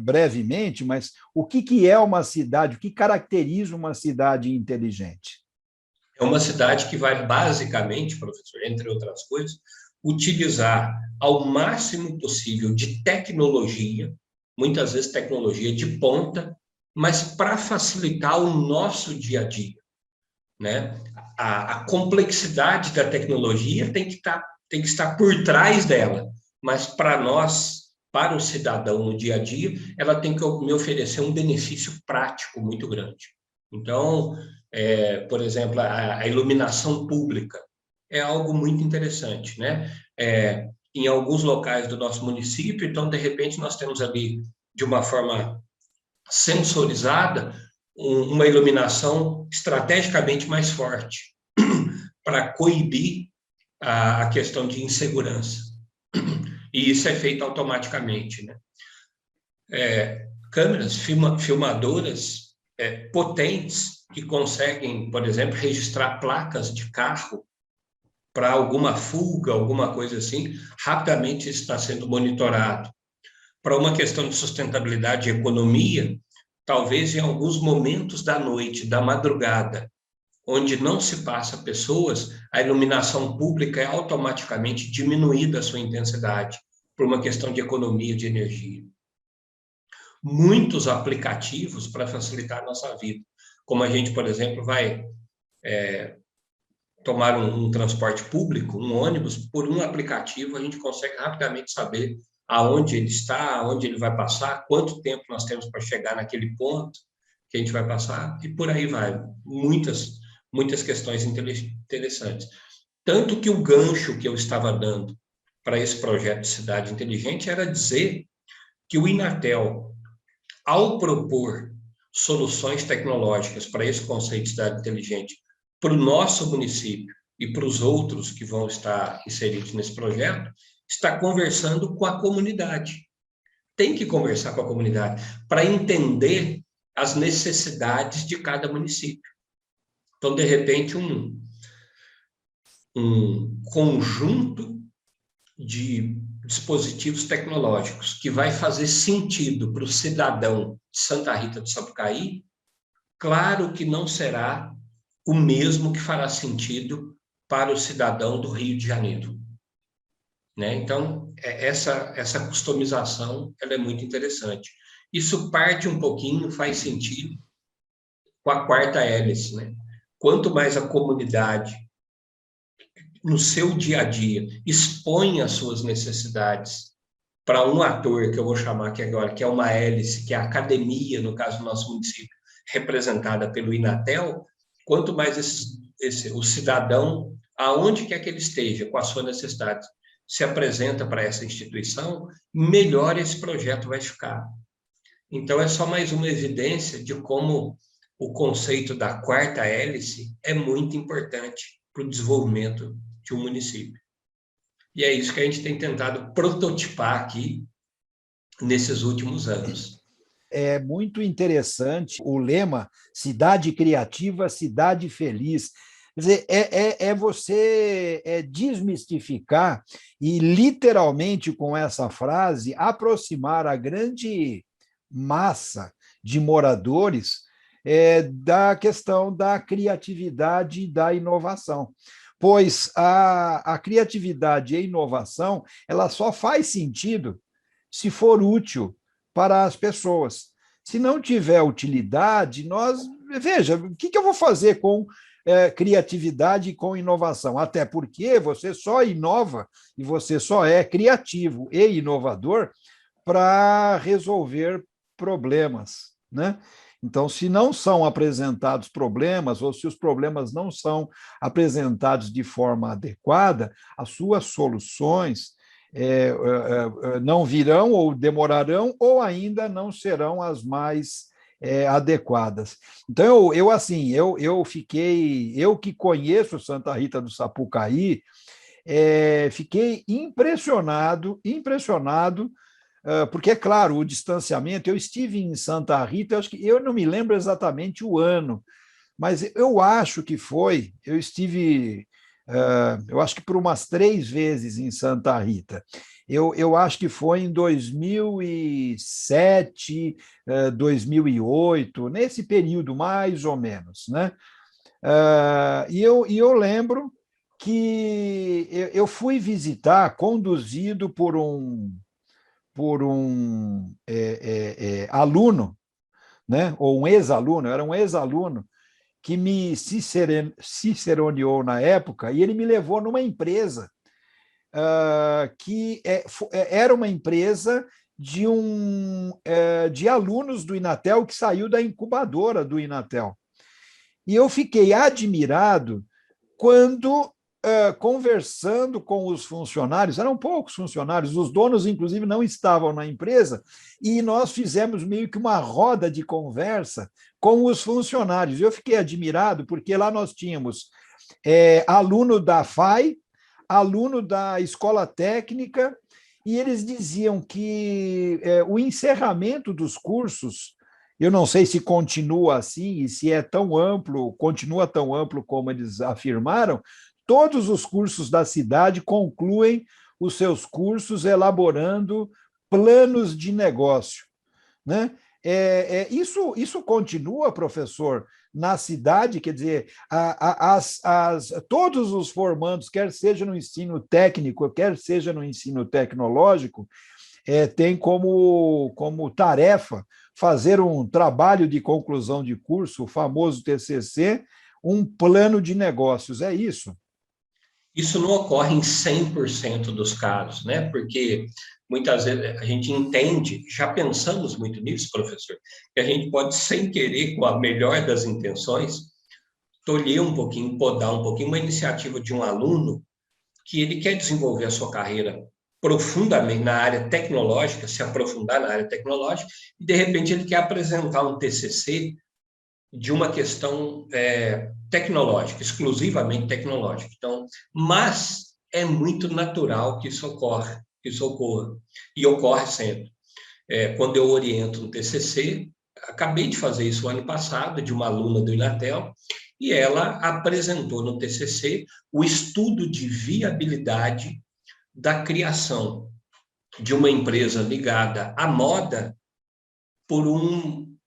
brevemente, mas o que é uma cidade, o que caracteriza uma cidade inteligente? É uma cidade que vai basicamente, professor, entre outras coisas, utilizar ao máximo possível de tecnologia, muitas vezes tecnologia de ponta, mas para facilitar o nosso dia a dia, né? A complexidade da tecnologia tem que estar por trás dela, mas para nós, para o cidadão no dia a dia, ela tem que me oferecer um benefício prático muito grande. Então, por exemplo, a iluminação pública é algo muito interessante, né? Em alguns locais do nosso município, então, de repente, nós temos ali, de uma forma sensorizada, uma iluminação estrategicamente mais forte para coibir a questão de insegurança. E isso é feito automaticamente, né? Câmeras filmadoras potentes que conseguem, por exemplo, registrar placas de carro para alguma fuga, alguma coisa assim, rapidamente isso está sendo monitorado. Para uma questão de sustentabilidade e economia, talvez em alguns momentos da noite, da madrugada, onde não se passa pessoas, a iluminação pública é automaticamente diminuída a sua intensidade, por uma questão de economia de energia. Muitos aplicativos para facilitar a nossa vida, como a gente, por exemplo, vai tomar um transporte público, um ônibus, por um aplicativo a gente consegue rapidamente saber aonde ele está, aonde ele vai passar, quanto tempo nós temos para chegar naquele ponto que a gente vai passar, e por aí vai. Muitas questões interessantes. Tanto que o gancho que eu estava dando para esse projeto de cidade inteligente era dizer que o Inatel, ao propor soluções tecnológicas para esse conceito de cidade inteligente para o nosso município e para os outros que vão estar inseridos nesse projeto, está conversando com a comunidade. Tem que conversar com a comunidade para entender as necessidades de cada município. Então, de repente, um conjunto de dispositivos tecnológicos que vai fazer sentido para o cidadão de Santa Rita do Sapucaí, claro que não será o mesmo que fará sentido para o cidadão do Rio de Janeiro, né? Então, essa customização ela é muito interessante. Isso parte um pouquinho, faz sentido com a quarta hélice, né? Quanto mais a comunidade, no seu dia a dia, expõe as suas necessidades para um ator, que eu vou chamar aqui agora, que é uma hélice, que é a academia, no caso do nosso município, representada pelo Inatel, quanto mais o cidadão, aonde quer que ele esteja, com a sua necessidade, se apresenta para essa instituição, melhor esse projeto vai ficar. Então, é só mais uma evidência de como o conceito da quarta hélice é muito importante para o desenvolvimento de um município. E é isso que a gente tem tentado prototipar aqui, nesses últimos anos. É muito interessante o lema cidade criativa, cidade feliz. Quer dizer, você desmistificar e, literalmente, com essa frase, aproximar a grande massa de moradores da questão da criatividade e da inovação. Pois a criatividade e a inovação ela só faz sentido se for útil para as pessoas. Se não tiver utilidade, veja, o que eu vou fazer com criatividade e com inovação? Até porque você só inova e você só é criativo e inovador para resolver problemas, né? Então, se não são apresentados problemas, ou se os problemas não são apresentados de forma adequada, as suas soluções não virão ou demorarão ou ainda não serão as mais adequadas. Então, eu que conheço Santa Rita do Sapucaí, fiquei impressionado, porque, é claro, o distanciamento, eu estive em Santa Rita, eu não me lembro exatamente o ano, mas eu acho que eu estive, eu acho que por umas 3 vezes em Santa Rita. Eu acho que foi em 2007, 2008, nesse período, mais ou menos, né? E eu lembro que eu fui visitar, conduzido por um aluno, né? Ou um ex-aluno, era um ex-aluno, que me ciceroneou na época, e ele me levou numa empresa que era uma empresa de alunos do Inatel que saiu da incubadora do Inatel. E eu fiquei admirado quando, conversando com os funcionários, eram poucos funcionários, os donos, inclusive, não estavam na empresa, e nós fizemos meio que uma roda de conversa com os funcionários. Eu fiquei admirado, porque lá nós tínhamos aluno da FAI, aluno da escola técnica, e eles diziam que o encerramento dos cursos, eu não sei se continua assim e se é tão amplo, continua tão amplo como eles afirmaram, todos os cursos da cidade concluem os seus cursos elaborando planos de negócio, né? Isso continua, professor, na cidade, quer dizer, todos os formandos, quer seja no ensino técnico, quer seja no ensino tecnológico, tem como tarefa fazer um trabalho de conclusão de curso, o famoso TCC, um plano de negócios, é isso? Isso não ocorre em 100% dos casos, né? Porque muitas vezes a gente entende, já pensamos muito nisso, professor, que a gente pode, sem querer, com a melhor das intenções, tolher um pouquinho, podar um pouquinho uma iniciativa de um aluno que ele quer desenvolver a sua carreira profundamente na área tecnológica, se aprofundar na área tecnológica, e de repente ele quer apresentar um TCC de uma questão tecnológica, exclusivamente tecnológica. Então, mas é muito natural que isso ocorra, e ocorre sempre. Quando eu oriento um TCC, acabei de fazer isso o ano passado, de uma aluna do Inatel, e ela apresentou no TCC o estudo de viabilidade da criação de uma empresa ligada à moda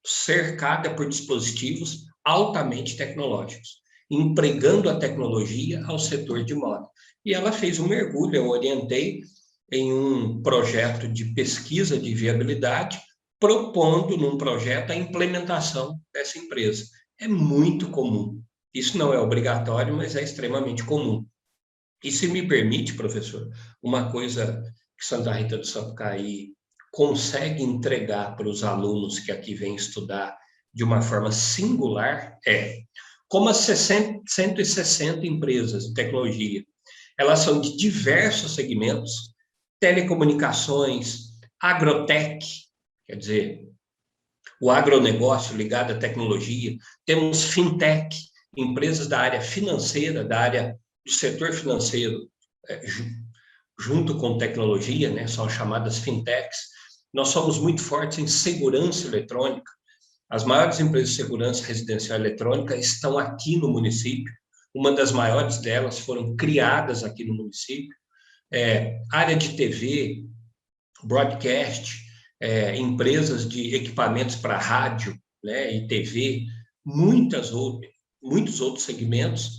cercada por dispositivos altamente tecnológicos, empregando a tecnologia ao setor de moda. E ela fez um mergulho, eu orientei em um projeto de pesquisa de viabilidade, propondo num projeto a implementação dessa empresa. É muito comum. Isso não é obrigatório, mas é extremamente comum. E se me permite, professor, uma coisa que Santa Rita do Sapucaí consegue entregar para os alunos que aqui vêm estudar de uma forma singular como as 160 empresas de tecnologia, elas são de diversos segmentos, telecomunicações, agrotech, quer dizer, o agronegócio ligado à tecnologia, temos fintech, empresas da área financeira, da área do setor financeiro, junto com tecnologia, né, são chamadas fintechs. Nós somos muito fortes em segurança eletrônica. As maiores empresas de segurança residencial eletrônica estão aqui no município. Uma das maiores delas foram criadas aqui no município. Área de TV, broadcast, empresas de equipamentos para rádio, né, e TV, muitos outros segmentos,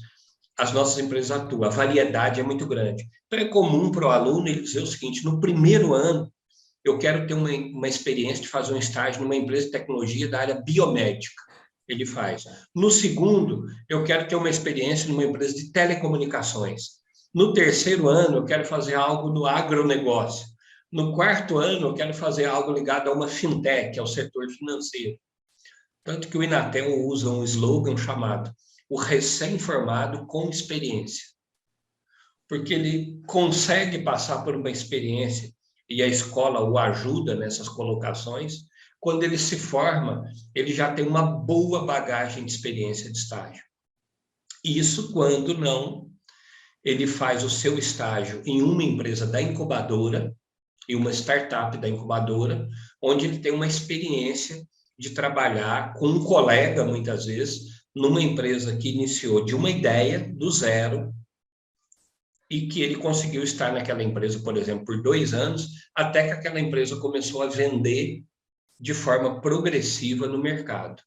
as nossas empresas atuam. A variedade é muito grande. Então, é comum para o aluno ele dizer o seguinte: no primeiro ano, eu quero ter uma experiência de fazer um estágio numa empresa de tecnologia da área biomédica. Ele faz. No segundo, eu quero ter uma experiência numa empresa de telecomunicações. No terceiro ano, eu quero fazer algo no agronegócio. No quarto ano, eu quero fazer algo ligado a uma fintech, ao setor financeiro. Tanto que o Inatel usa um slogan chamado o recém-formado com experiência. Porque ele consegue passar por uma experiência e a escola o ajuda nessas colocações. Quando ele se forma, ele já tem uma boa bagagem de experiência de estágio. Isso quando não, ele faz o seu estágio em uma empresa da incubadora, em uma startup da incubadora, onde ele tem uma experiência de trabalhar com um colega, muitas vezes, numa empresa que iniciou de uma ideia, do zero, e que ele conseguiu estar naquela empresa, por exemplo, por 2 anos, até que aquela empresa começou a vender de forma progressiva no mercado.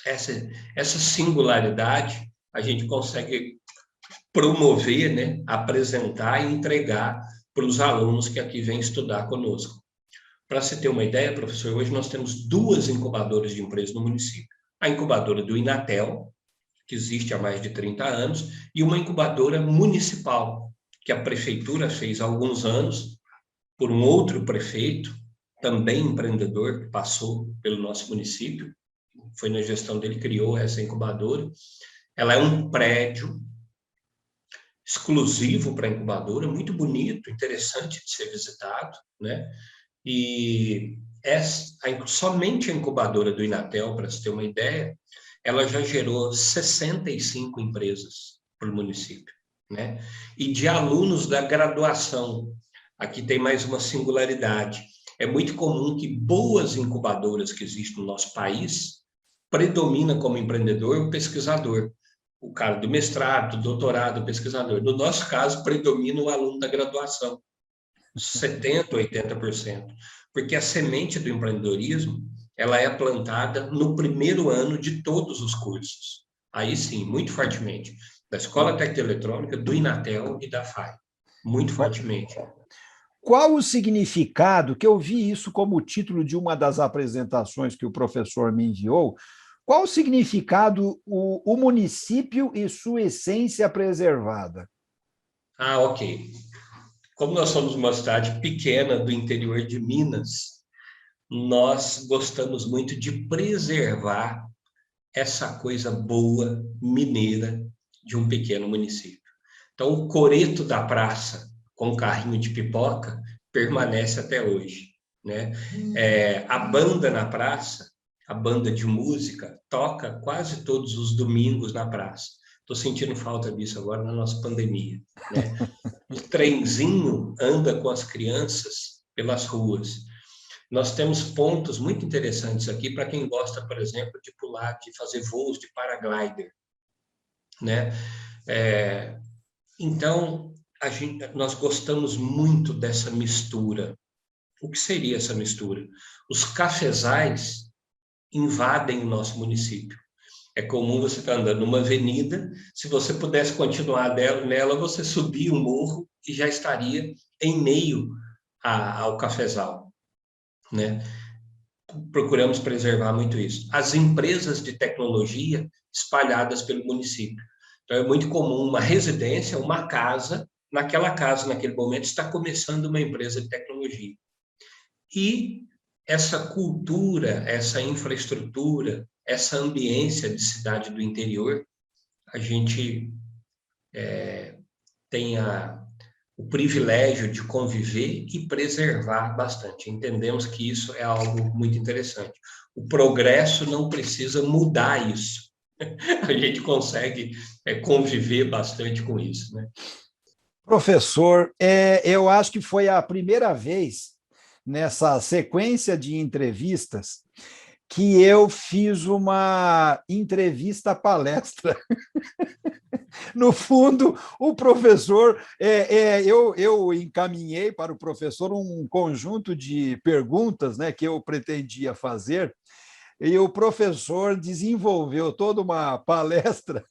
Essa singularidade a gente consegue promover, né, apresentar e entregar para os alunos que aqui vêm estudar conosco. Para você ter uma ideia, professor, hoje nós temos 2 incubadoras de empresas no município. A incubadora do Inatel, que existe há mais de 30 anos, e uma incubadora municipal, que a prefeitura fez há alguns anos, por um outro prefeito, também empreendedor, que passou pelo nosso município, foi na gestão dele, criou essa incubadora. Ela é um prédio exclusivo para a incubadora, muito bonito, interessante de ser visitado, né? E somente a incubadora do Inatel, para você ter uma ideia, ela já gerou 65 empresas para o município, né? E de alunos da graduação, aqui tem mais uma singularidade. É muito comum que boas incubadoras que existem no nosso país predomina como empreendedor o pesquisador. O cara do mestrado, do doutorado, o pesquisador. No nosso caso, predomina o aluno da graduação. 70%, 80%. Porque a semente do empreendedorismo, ela é plantada no primeiro ano de todos os cursos. Aí sim, muito fortemente. Da Escola Técnica Eletrônica, do Inatel e da FAI. Muito fortemente. Qual o significado, que eu vi isso como título de uma das apresentações que o professor me enviou, qual o significado o município e sua essência preservada? Ok. Como nós somos uma cidade pequena do interior de Minas, nós gostamos muito de preservar essa coisa boa mineira de um pequeno município. Então, o coreto da praça com carrinho de pipoca permanece até hoje, né? A banda na praça, a banda de música, toca quase todos os domingos na praça. Estou sentindo falta disso agora na nossa pandemia, né? O trenzinho anda com as crianças pelas ruas. Nós temos pontos muito interessantes aqui para quem gosta, por exemplo, de pular, de fazer voos de paraglider, né? Então, nós gostamos muito dessa mistura. O que seria essa mistura? Os cafezais invadem o nosso município. É comum você estar andando numa avenida, se você pudesse continuar nela, você subia um morro e já estaria em meio ao cafezal, né? Procuramos preservar muito isso. As empresas de tecnologia espalhadas pelo município. Então, é muito comum uma residência, uma casa, naquela casa, naquele momento, está começando uma empresa de tecnologia. E essa cultura, essa infraestrutura, essa ambiência de cidade do interior, a gente tem o privilégio de conviver e preservar bastante. Entendemos que isso é algo muito interessante. O progresso não precisa mudar isso. A gente consegue conviver bastante com isso, né? Professor, eu acho que foi a primeira vez nessa sequência de entrevistas, que eu fiz uma entrevista-palestra. No fundo, o professor, eu encaminhei para o professor um conjunto de perguntas, né, que eu pretendia fazer, e o professor desenvolveu toda uma palestra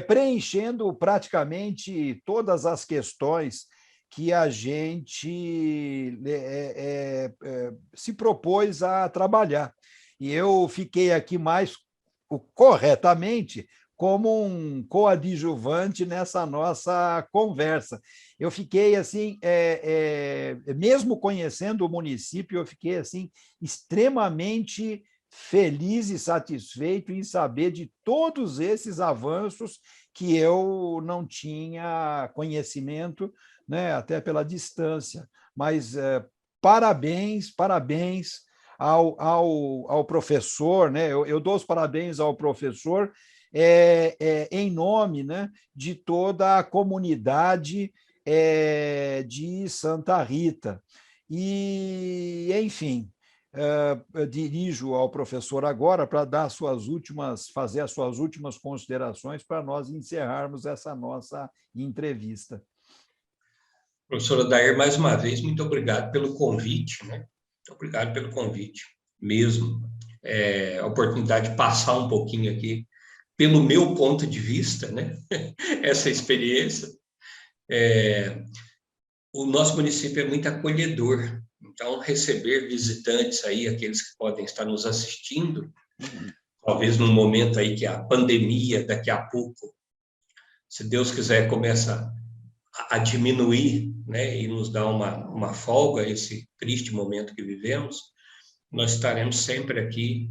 preenchendo praticamente todas as questões que a gente se propôs a trabalhar. E eu fiquei aqui mais corretamente como um coadjuvante nessa nossa conversa. Eu fiquei assim, mesmo conhecendo o município, eu fiquei assim extremamente feliz e satisfeito em saber de todos esses avanços que eu não tinha conhecimento, né, até pela distância. Mas parabéns, parabéns ao professor, né? Eu dou os parabéns ao professor em nome, né, de toda a comunidade de Santa Rita. E, enfim, dirijo ao professor agora para dar fazer as suas últimas considerações para nós encerrarmos essa nossa entrevista. Professor Odair, mais uma vez, muito obrigado pelo convite, né? Muito obrigado pelo convite, mesmo. A oportunidade de passar um pouquinho aqui, pelo meu ponto de vista, né? Essa experiência. O nosso município é muito acolhedor, então receber visitantes aí, aqueles que podem estar nos assistindo, talvez num momento aí que a pandemia, daqui a pouco, se Deus quiser, começa a diminuir, né, e nos dar uma folga, esse triste momento que vivemos, nós estaremos sempre aqui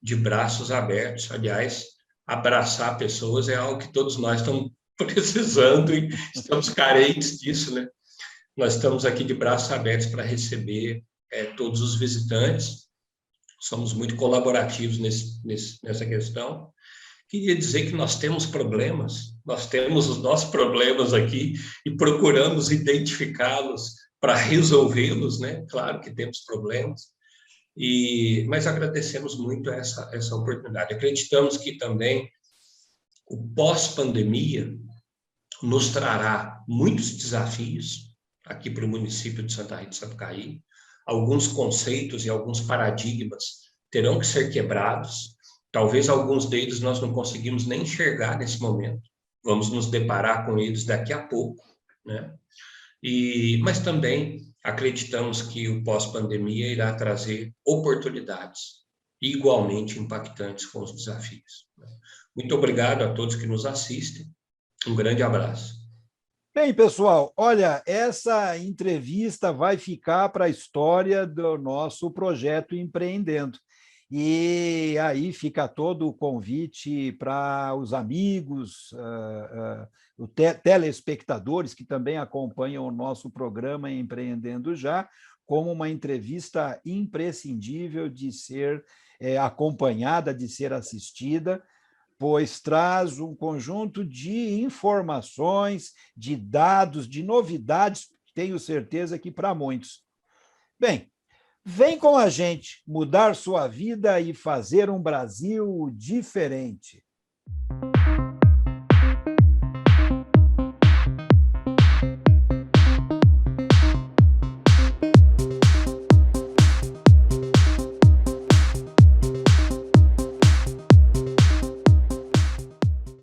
de braços abertos. Aliás, abraçar pessoas é algo que todos nós estamos precisando e estamos carentes disso, né? Nós estamos aqui de braços abertos para receber todos os visitantes, somos muito colaborativos nessa questão. Queria dizer que nós temos problemas, nós temos os nossos problemas aqui e procuramos identificá-los para resolvê-los, né? Claro que temos problemas, mas agradecemos muito essa oportunidade. Acreditamos que também o pós-pandemia nos trará muitos desafios aqui para o município de Santa Rita do Sapucaí. Alguns conceitos e alguns paradigmas terão que ser quebrados. Talvez alguns deles nós não conseguimos nem enxergar nesse momento. Vamos nos deparar com eles daqui a pouco, né? Mas também acreditamos que o pós-pandemia irá trazer oportunidades igualmente impactantes com os desafios. Muito obrigado a todos que nos assistem. Um grande abraço. Bem, pessoal, olha, essa entrevista vai ficar para a história do nosso projeto Empreendendo. E aí fica todo o convite para os amigos, os telespectadores que também acompanham o nosso programa Empreendendo Já, como uma entrevista imprescindível de ser acompanhada, de ser assistida, pois traz um conjunto de informações, de dados, de novidades, tenho certeza que para muitos. Bem, vem com a gente mudar sua vida e fazer um Brasil diferente.